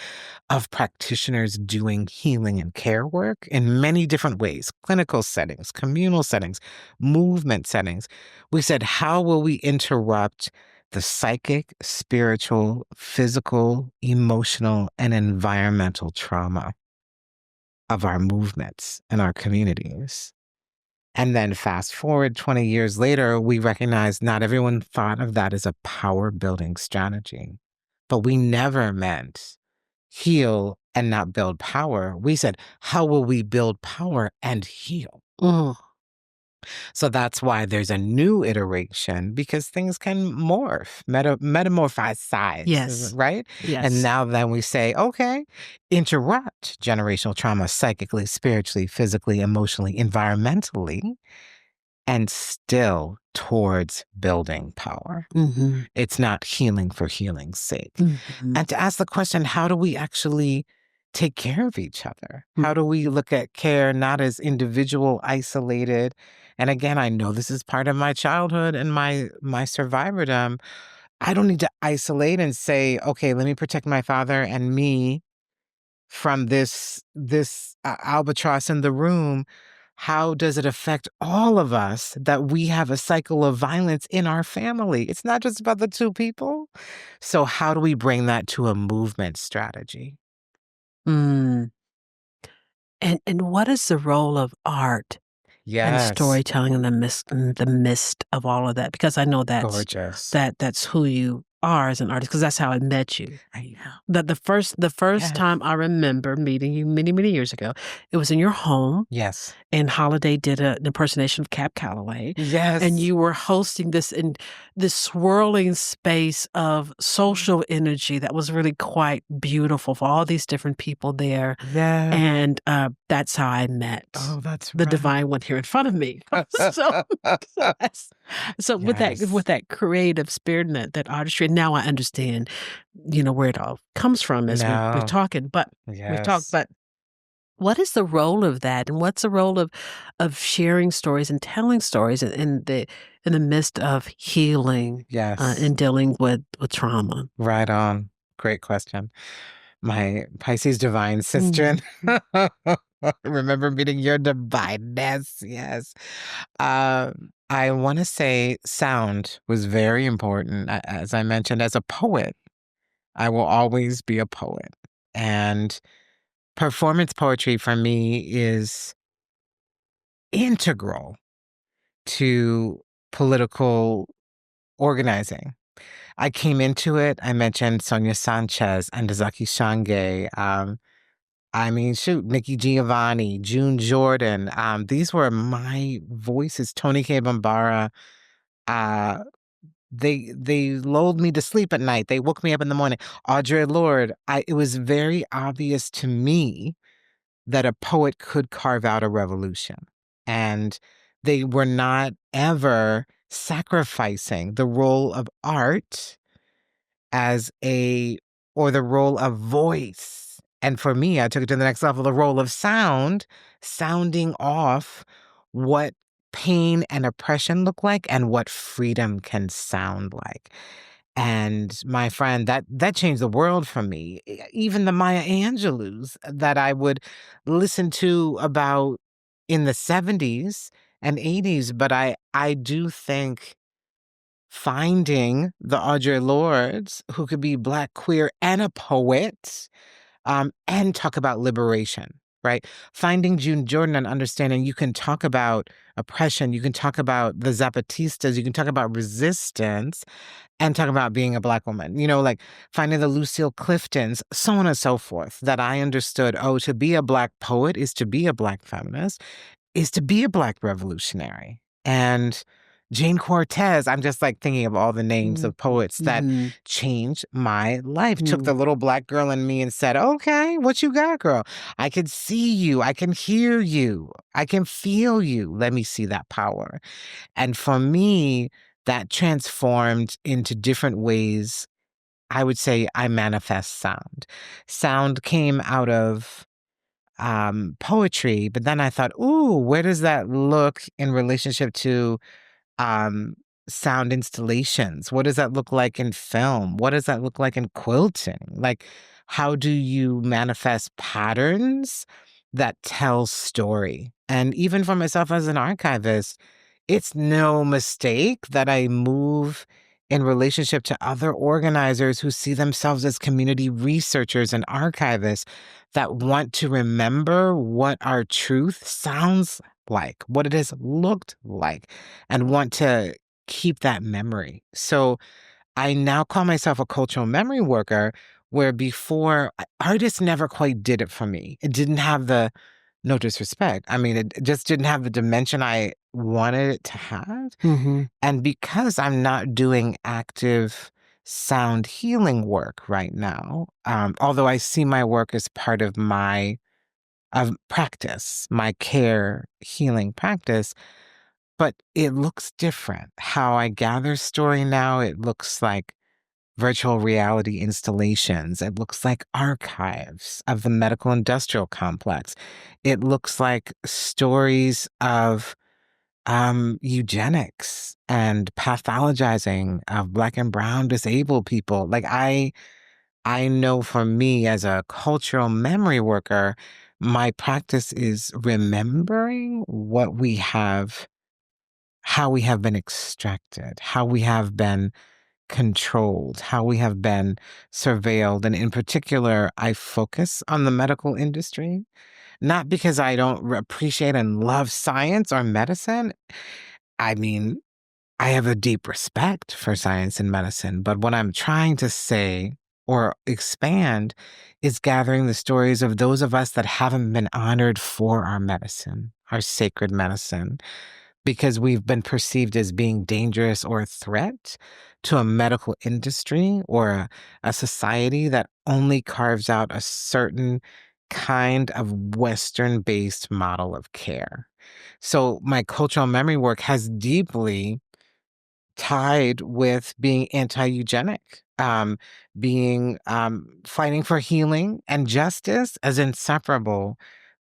of practitioners doing healing and care work in many different ways: clinical settings, communal settings, movement settings. We said, how will we interrupt the psychic, spiritual, physical, emotional, and environmental trauma of our movements and our communities? And then fast forward 20 years later, we recognize not everyone thought of that as a power building strategy. But we never meant heal and not build power. We said, how will we build power and heal? Mm. So that's why there's a new iteration, because things can morph, metamorphize size, Yes. right? And Yes. now then we say, okay, interrupt generational trauma psychically, spiritually, physically, emotionally, environmentally, and still towards building power. Mm-hmm. It's not healing for healing's sake. Mm-hmm. And to ask the question, how do we actually take care of each other? How do we look at care not as individual, isolated? And again, I know this is part of my childhood and my survivordom. I don't need to isolate and say, okay, let me protect my father and me from this albatross in the room. How does it affect all of us that we have a cycle of violence in our family? It's not just about the two people. So how do we bring that to a movement strategy? Mm. And what is the role of art and Yes. storytelling in the midst of all of that? Because I know Gorgeous. that's who you are as an artist, because that's how I met you. I know. The first Yes. time I remember meeting you many, many years ago, it was in your home, Yes. and Holiday did an impersonation of Cab Calloway, and Yes. you were hosting this in this swirling space of social energy that was really quite beautiful for all these different people there. Yeah. And that's how I met Oh, that's the right. divine one here in front of me. so, so, that's- so with Yes. that creative spirit and that artistry, now I understand, where it all comes from as we're No. talking. But we've talked, Yes. but what is the role of that, and what's the role of sharing stories and telling stories in the midst of healing Yes. and dealing with trauma? Right on. Great question. My Pisces divine sister. Mm. Remember meeting your divineness. Yes. I want to say sound was very important. As I mentioned, as a poet, I will always be a poet. And performance poetry for me is integral to political organizing. I came into it, I mentioned Sonia Sanchez and Dazaki Shange. I mean, shoot, Nikki Giovanni, June Jordan. These were my voices. Tony K. Bambara. Uh, they lulled me to sleep at night. They woke me up in the morning. Audre Lorde. It was very obvious to me that a poet could carve out a revolution, and they were not ever sacrificing the role of art as or the role of voice. And for me, I took it to the next level, the role of sound, sounding off what pain and oppression look like and what freedom can sound like. And my friend, that changed the world for me. Even the Maya Angelou's that I would listen to about in the 70s and 80s, but I do think finding the Audre Lordes who could be Black, queer, and a poet, and talk about liberation, right? Finding June Jordan and understanding you can talk about oppression, you can talk about the Zapatistas, you can talk about resistance, and talk about being a Black woman. Like finding the Lucille Cliftons, so on and so forth, that I understood, oh, to be a Black poet is to be a Black feminist, is to be a Black revolutionary. And Jane Cortez, I'm just like thinking of all the names Mm. of poets that Mhm. changed my life, took Mm. the little Black girl in me and said, okay, what you got, girl? I can see you. I can hear you. I can feel you. Let me see that power. And for me, that transformed into different ways. I would say I manifest sound. Sound came out of poetry, but then I thought, ooh, where does that look in relationship to um, sound installations? What does that look like in film? What does that look like in quilting? Like, how do you manifest patterns that tell story? And even for myself as an archivist, it's no mistake that I move in relationship to other organizers who see themselves as community researchers and archivists that want to remember what our truth sounds like, what it has looked like, and want to keep that memory. So I now call myself a cultural memory worker, where before artists never quite did it for me. It didn't have the, no disrespect, I mean, it just didn't have the dimension I wanted it to have. Mhm. And because I'm not doing active sound healing work right now, although I see my work as part of my of practice, my care healing practice, but it looks different. How I gather story now, it looks like virtual reality installations. It looks like archives of the medical industrial complex. It looks like stories of eugenics and pathologizing of Black and brown disabled people. Like I know for me as a cultural memory worker, my practice is remembering what we have, how we have been extracted, how we have been controlled, how we have been surveilled. And in particular, I focus on the medical industry not because I don't appreciate and love science or medicine. I mean, I have a deep respect for science and medicine, but what I'm trying to say or expand is gathering the stories of those of us that haven't been honored for our medicine, our sacred medicine, because we've been perceived as being dangerous or a threat to a medical industry or a society that only carves out a certain kind of Western based model of care. So my cultural memory work has deeply tied with being anti-eugenic, being fighting for healing and justice as inseparable.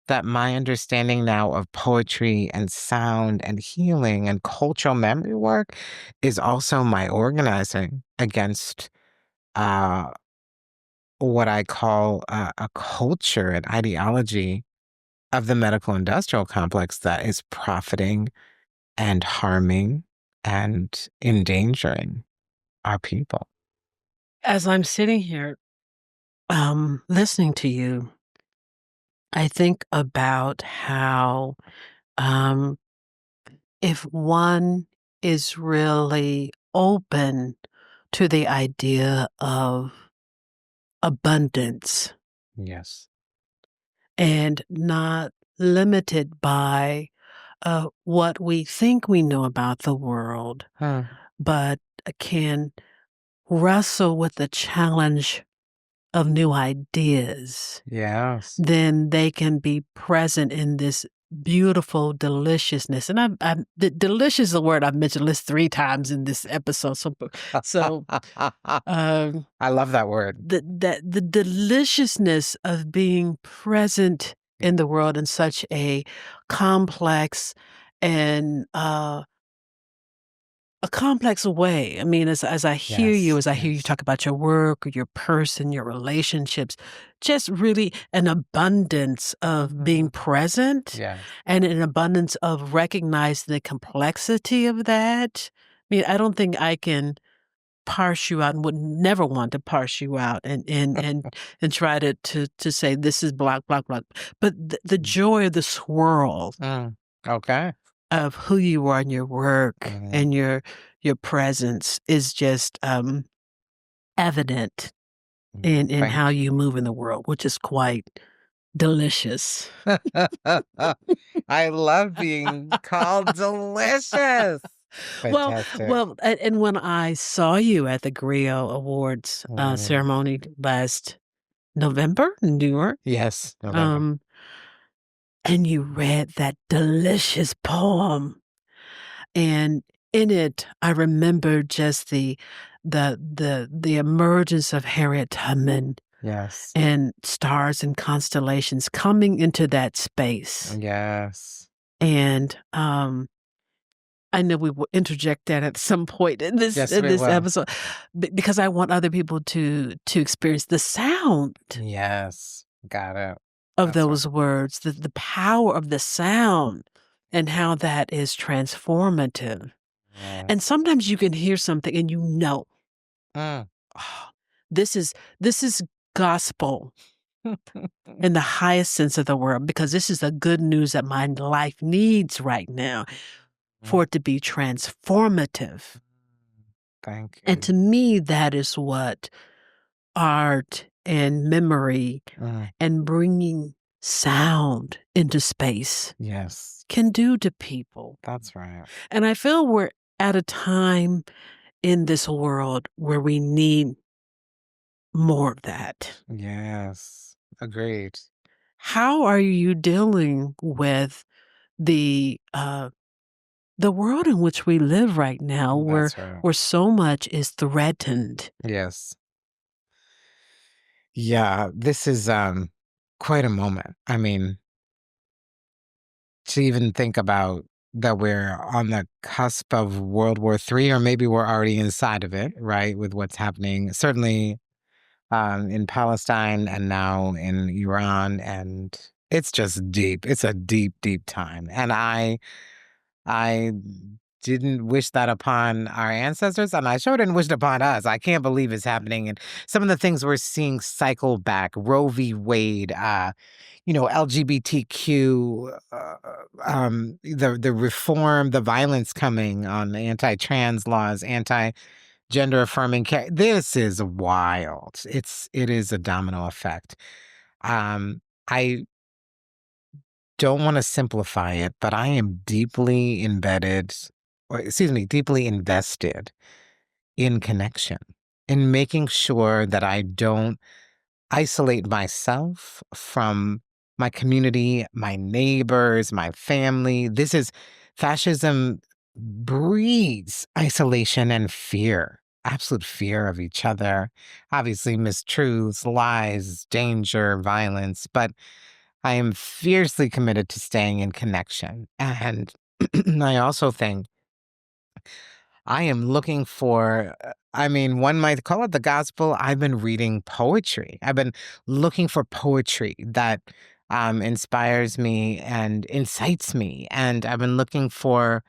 That my understanding now of poetry and sound and healing and cultural memory work is also my organizing against uh, what I call a culture and ideology of the medical industrial complex that is profiting and harming and endangering our people. As I'm sitting here, listening to you, I think about how, um, if one is really open to the idea of abundance Yes. and not limited by what we think we know about the world, Huh. but can wrestle with the challenge of new ideas, Yes. then they can be present in this beautiful deliciousness. And delicious is a word I've mentioned at least 3 times in this episode. So, um, I love that word. the deliciousness of being present in the world in such a complex and a complex way. I mean, as I hear you, Yes. as I hear you Yes. talk about your work, or your person, your relationships, just really an abundance of being present Yes. and an abundance of recognizing the complexity of that. I mean, I don't think I can parse you out and would never want to parse you out and try to say this is black, black, black. But the joy of the swirl Mm. Okay. of who you are in your work Mhm. and your presence is just evident in Thank how you move in the world, which is quite delicious. I love being called delicious. Well, Fantastic. and when I saw you at the Griot Awards Mhm. ceremony last November in New York, Yes, November. um, and you read that delicious poem. And in it, I remember just the emergence of Harriet Tubman Yes. and stars and constellations coming into that space. Yes. And I know we will interject that at some point in this Yes, in we this will. episode, because I want other people to experience the sound Yes. Got it. of That's right. those words, the power of the sound, and how that is transformative. And Yes. sometimes you can hear something and you know, Mm. "Oh, this is gospel in the highest sense of the word, because this is the good news that my life needs right now for it to be transformative." Thank And you. to me, that is what art and memory Mm. and bringing sound into space Yes, can do to people. that's right. And I feel we're at a time in this world where we need more of that. Yes, agreed. How are you dealing with the world in which we live right now, That's right. where so much is threatened? Yes. Yeah, this is quite a moment. I mean, to even think about that we're on the cusp of World War III, or maybe we're already inside of it, right? With what's happening, certainly in Palestine and now in Iran, and it's just deep. It's a deep, deep time, and I didn't wish that upon our ancestors, and I sure didn't wish it upon us. I can't believe it's happening. And some of the things we're seeing cycle back, Roe v. Wade, LGBTQ, the reform, the violence coming on the anti-trans laws, anti-gender affirming care. This is wild. It is a domino effect. I don't want to simplify it, but I am deeply deeply invested in connection, in making sure that I don't isolate myself from my community, my neighbors, my family. Fascism breeds isolation and fear, absolute fear of each other, obviously mistruths, lies, danger, violence, but I am fiercely committed to staying in connection. And I also think I am looking for, one might call it the gospel. I've been reading poetry. I've been looking for poetry that inspires me and incites me. And I've been looking for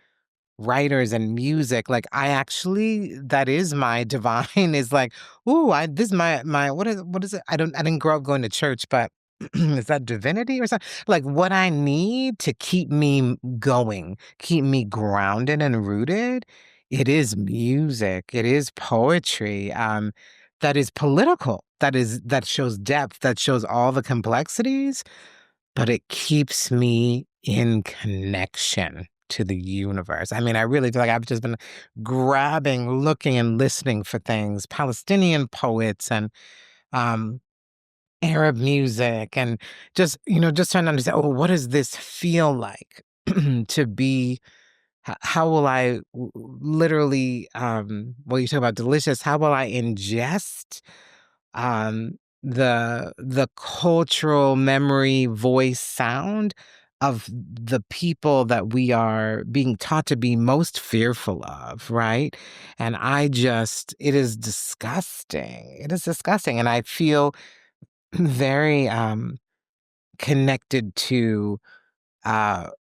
writers and music. Like that is my divine is like, ooh, this is my what is it? I didn't grow up going to church, but is that divinity or something? Like what I need to keep me going, keep me grounded and rooted. It is music. It is poetry. That is political. That shows depth, that shows all the complexities, but it keeps me in connection to the universe. I mean, I really feel like I've just been grabbing, looking, and listening for things, Palestinian poets and um, Arab music, and just trying to understand, oh, what does this feel like to be? How will I literally, well, you talk about delicious, how will I ingest the cultural memory, voice, sound of the people that we are being taught to be most fearful of, right? And it is disgusting. It is disgusting. And I feel very connected to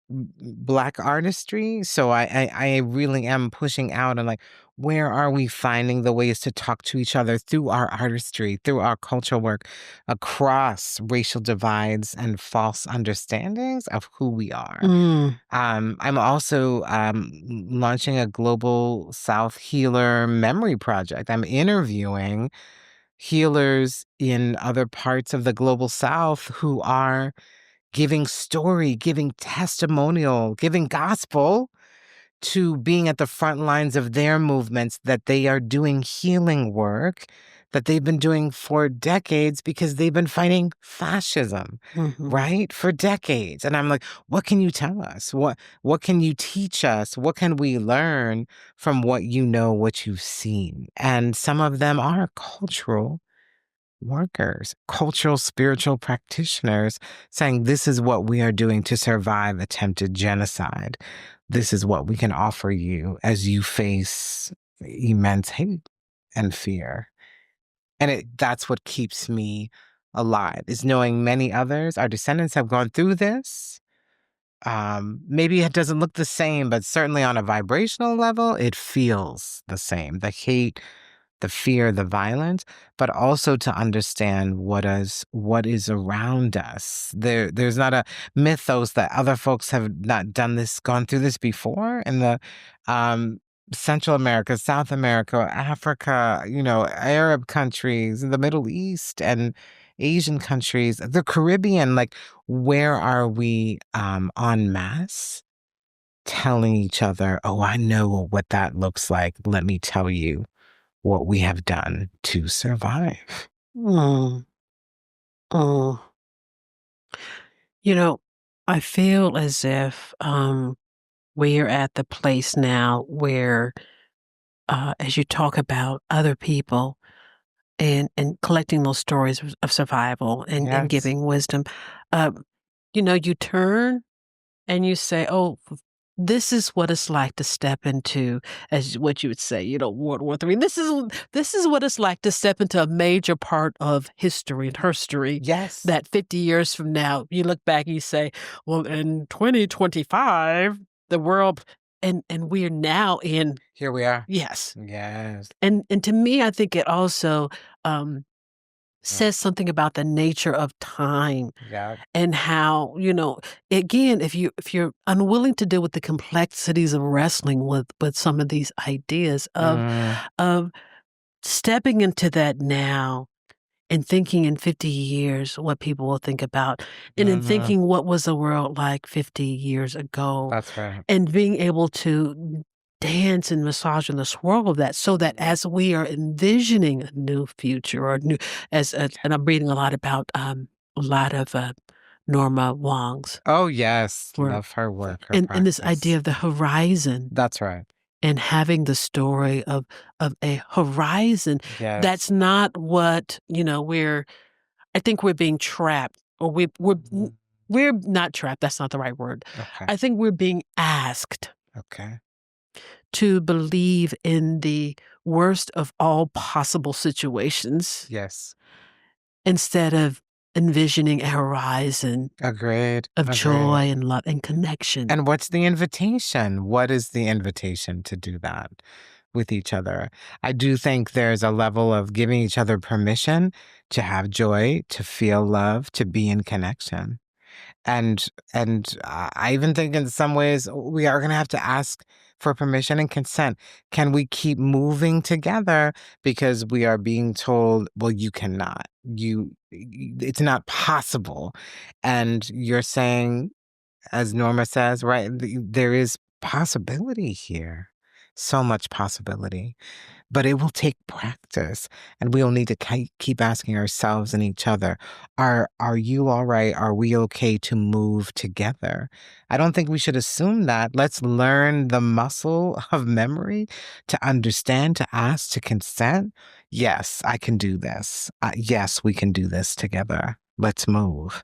Black artistry. So I really am pushing out and like, where are we finding the ways to talk to each other through our artistry, through our cultural work, across racial divides and false understandings of who we are? Mm. I'm also launching a Global South Healer Memory Project. I'm interviewing healers in other parts of the Global South who are giving story, giving testimonial, giving gospel to being at the front lines of their movements, that they are doing healing work that they've been doing for decades because they've been fighting fascism, Mm-hmm. right? For decades. And I'm like, what can you tell us? What can you teach us? What can we learn from what you know, what you've seen? And some of them are cultural workers, cultural, spiritual practitioners saying, this is what we are doing to survive attempted genocide. This is what we can offer you as you face immense hate and fear. And that's what keeps me alive, is knowing many others, our descendants, have gone through this. Maybe it doesn't look the same, but certainly on a vibrational level, it feels the same. The hate, the fear, the violence, but also to understand what is around us. There's not a mythos that other folks have not gone through this before in the um, Central America, South America, Africa, Arab countries, the Middle East, and Asian countries, the Caribbean. Like, where are we en masse telling each other, oh, I know what that looks like. Let me tell you what we have done to survive. Mm. Oh. I feel as if we're at the place now where, as you talk about other people and collecting those stories of survival and Yes. giving wisdom, uh, you turn and you say, "Oh, this is what it's like to step into," as what you would say, World War III. This is what it's like to step into a major part of history and herstory. Yes. That 50 years from now, you look back and you say, "Well, in 2025, the world." and we're now in, Here we are. yes. Yes. And to me, I think it also Mm. says something about the nature of time Yeah. and how, again, if you're unwilling to deal with the complexities of wrestling with some of these ideas Mm, of stepping into that now and thinking in 50 years what people will think about, and in mhm. thinking what was the world like 50 years ago, That's right. and being able to dance and massage in the swirl of that, so that as we are envisioning a new future or new, and I'm reading a lot about a lot of Norma Wong's Oh, yes. work, Love her work, her and this idea practice. of the horizon That's right. and having the story of a horizon Yes. that's not what, I think we're being trapped, or Mm, we're not trapped, that's not the right word. okay. I think we're being asked Okay. to believe in the worst of all possible situations Yes. instead of envisioning a horizon Agreed. of Agreed. joy and love and connection. And what's the invitation? What is the invitation to do that with each other? I do think there's a level of giving each other permission to have joy, to feel love, to be in connection. And I even think in some ways we are going to have to ask for permission and consent. Can we keep moving together because we are being told, well, you cannot. It's not possible. And you're saying, as Norma says, right, there is possibility here. So much possibility. But it will take practice, and we'll need to keep asking ourselves and each other, are you all right? Are we okay to move together? I don't think we should assume that. Let's learn the muscle of memory to understand, to ask, to consent. Yes, I can do this. Yes, we can do this together. Let's move.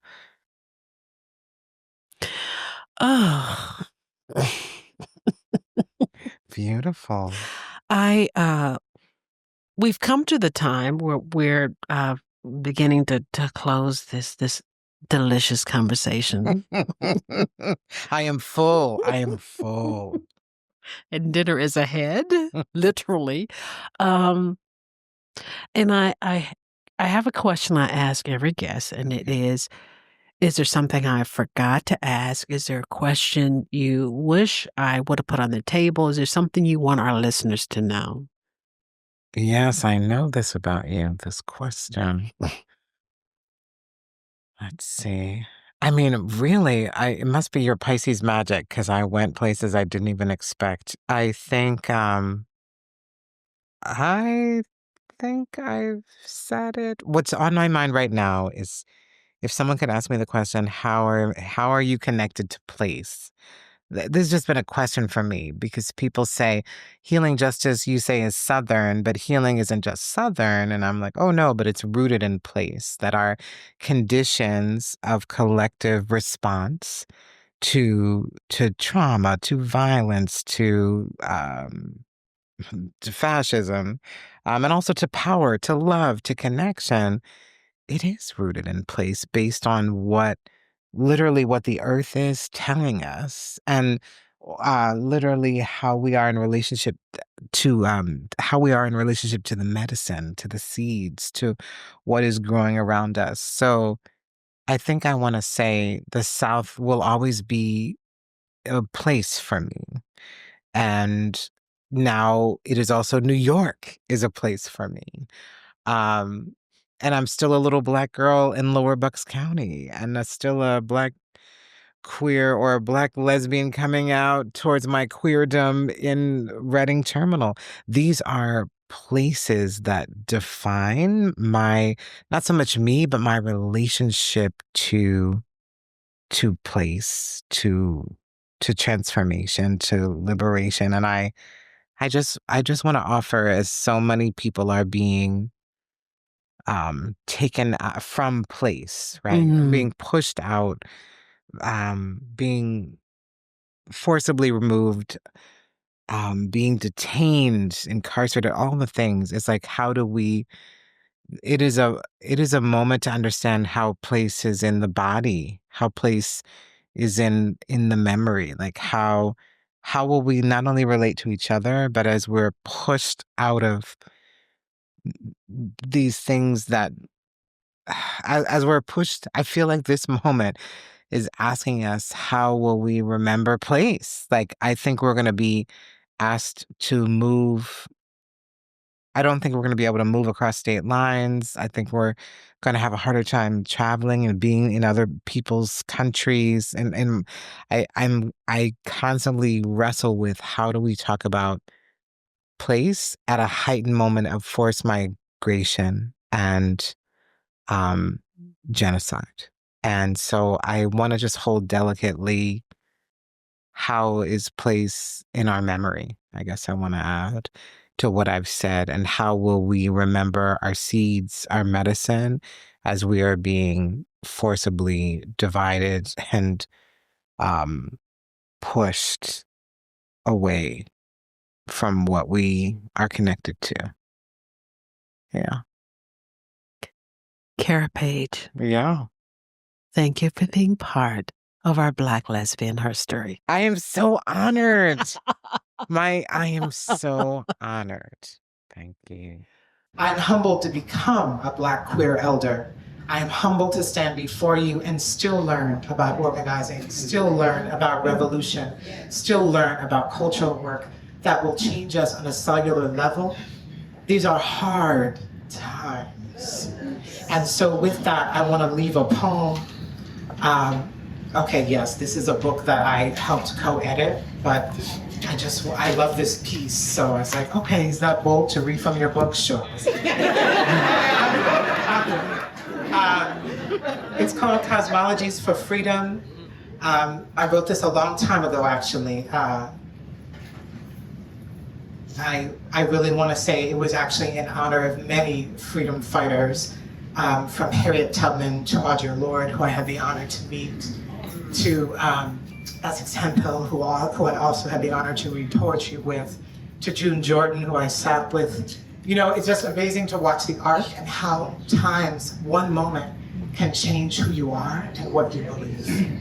Oh, Beautiful. I we've come to the time where we're beginning to close this delicious conversation, I am full. I am full. and dinner is ahead, literally. Um, and I have a question I ask every guest, and it Okay. is there something I forgot to ask? Is there a question you wish I would have put on the table? Is there something you want our listeners to know? Yes, I know this about you, this question. Let's see. I mean, really, it must be your Pisces magic because I went places I didn't even expect. I think I've said it. What's on my mind right now is if someone could ask me the question, how are you connected to place? This has just been a question for me because people say healing justice, you say is Southern, but healing isn't just Southern. And I'm like, oh no, but it's rooted in place, that our conditions of collective response to trauma, to violence, to fascism, and also to power, to love, to connection, it is rooted in place based on literally what the earth is telling us, and literally how we are in relationship to the medicine, to the seeds, to what is growing around us. So I think I want to say the South will always be a place for me. And now it is also New York is a place for me. Um, and I'm still a little Black girl in Lower Bucks County, and still a Black queer or a Black lesbian coming out towards my queerdom in Reading Terminal. These are places that define not so much me, but my relationship to place, to transformation, to liberation. And I just want to offer, as so many people are being taken from place, right? Mhm. Being pushed out, being forcibly removed, being detained, incarcerated, all the things. It's like, how do we it is a moment to understand how place is in the body, how place is in the memory, like how how will we not only relate to each other, but as we're pushed out of these things that, as we're pushed, I feel like this moment is asking us, how will we remember place? Like, I think we're going to be asked to move. I don't think we're going to be able to move across state lines. I think we're going to have a harder time traveling and being in other people's countries. And I constantly wrestle with, how do we talk about place at a heightened moment of forced migration and genocide. And so I want to just hold delicately, how is place in our memory? I guess I want to add to what I've said, and how will we remember our seeds, our medicine, as we are being forcibly divided and pushed away from what we are connected to. Yeah. Cara Page, Yeah. thank you for being part of our Black lesbian history. I am so honored. I am so honored. Thank you. I'm humbled to become a Black queer elder. I am humbled to stand before you and still learn about organizing, still learn about revolution, still learn about cultural work that will change us on a cellular level. These are hard times. And so with that, I want to leave a poem. Okay, yes, this is a book that I helped co-edit, but I love this piece, so I was like, okay, is that bold to read from your book? Sure. It's called Cosmologies for Freedom. I wrote this a long time ago, actually. I really want to say it was actually in honor of many freedom fighters, from Harriet Tubman to Audre Lorde, who I had the honor to meet, to Essex Hemphill, who I also had the honor to read poetry with, to June Jordan, who I sat with. You know, it's just amazing to watch the arc and how times, one moment, can change who you are and what you believe.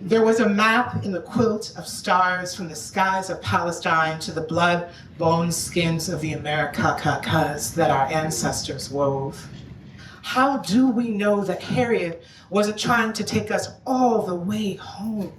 There was a map in the quilt of stars, from the skies of Palestine to the blood, bones, skins of the Americas that our ancestors wove. How do we know that Harriet wasn't trying to take us all the way home,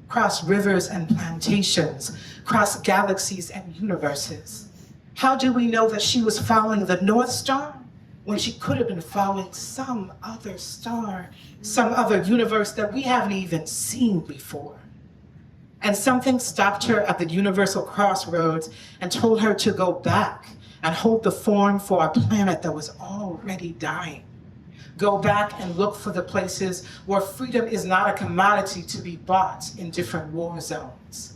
cross rivers and plantations, cross galaxies and universes? How do we know that she was following the North Star when she could have been following some other star, some other universe that we haven't even seen before? And something stopped her at the universal crossroads and told her to go back and hold the form for a planet that was already dying. Go back and look for the places where freedom is not a commodity to be bought in different war zones.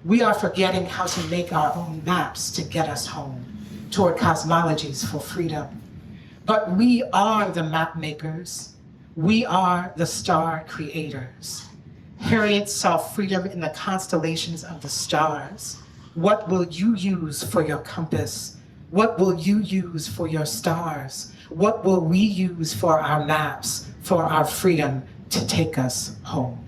We are forgetting how to make our own maps to get us home toward cosmologies for freedom. But we are the map makers. We are the star creators. Harriet saw freedom in the constellations of the stars. What will you use for your compass? What will you use for your stars? What will we use for our maps, for our freedom to take us home?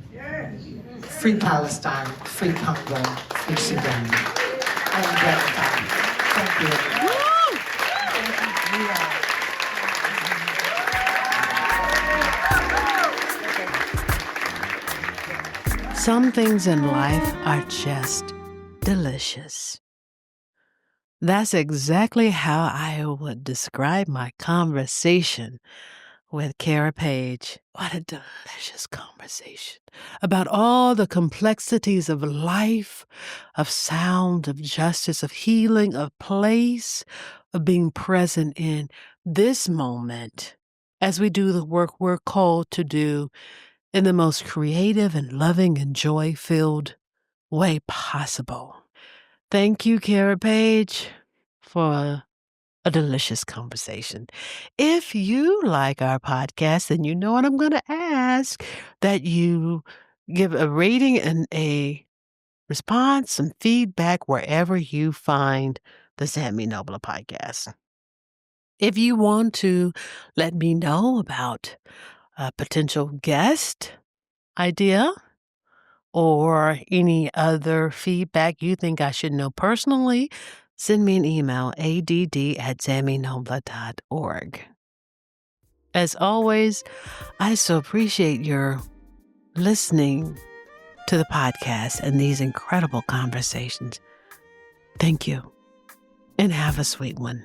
Free Palestine, free Congo, free Sudan. I am gratified. Thank you. Some things in life are just delicious. That's exactly how I would describe my conversation with Cara Page. What a delicious conversation about all the complexities of life, of sound, of justice, of healing, of place, of being present in this moment as we do the work we're called to do in the most creative and loving and joy-filled way possible. Thank you, Cara Page, for a delicious conversation. If you like our podcast, then you know what I'm going to ask, that you give a rating and a response, some feedback wherever you find the Sammy Nobler podcast. If you want to let me know about a potential guest idea, or any other feedback you think I should know personally, send me an email, add@zaminobla.org. As always, I so appreciate your listening to the podcast and these incredible conversations. Thank you, and have a sweet one.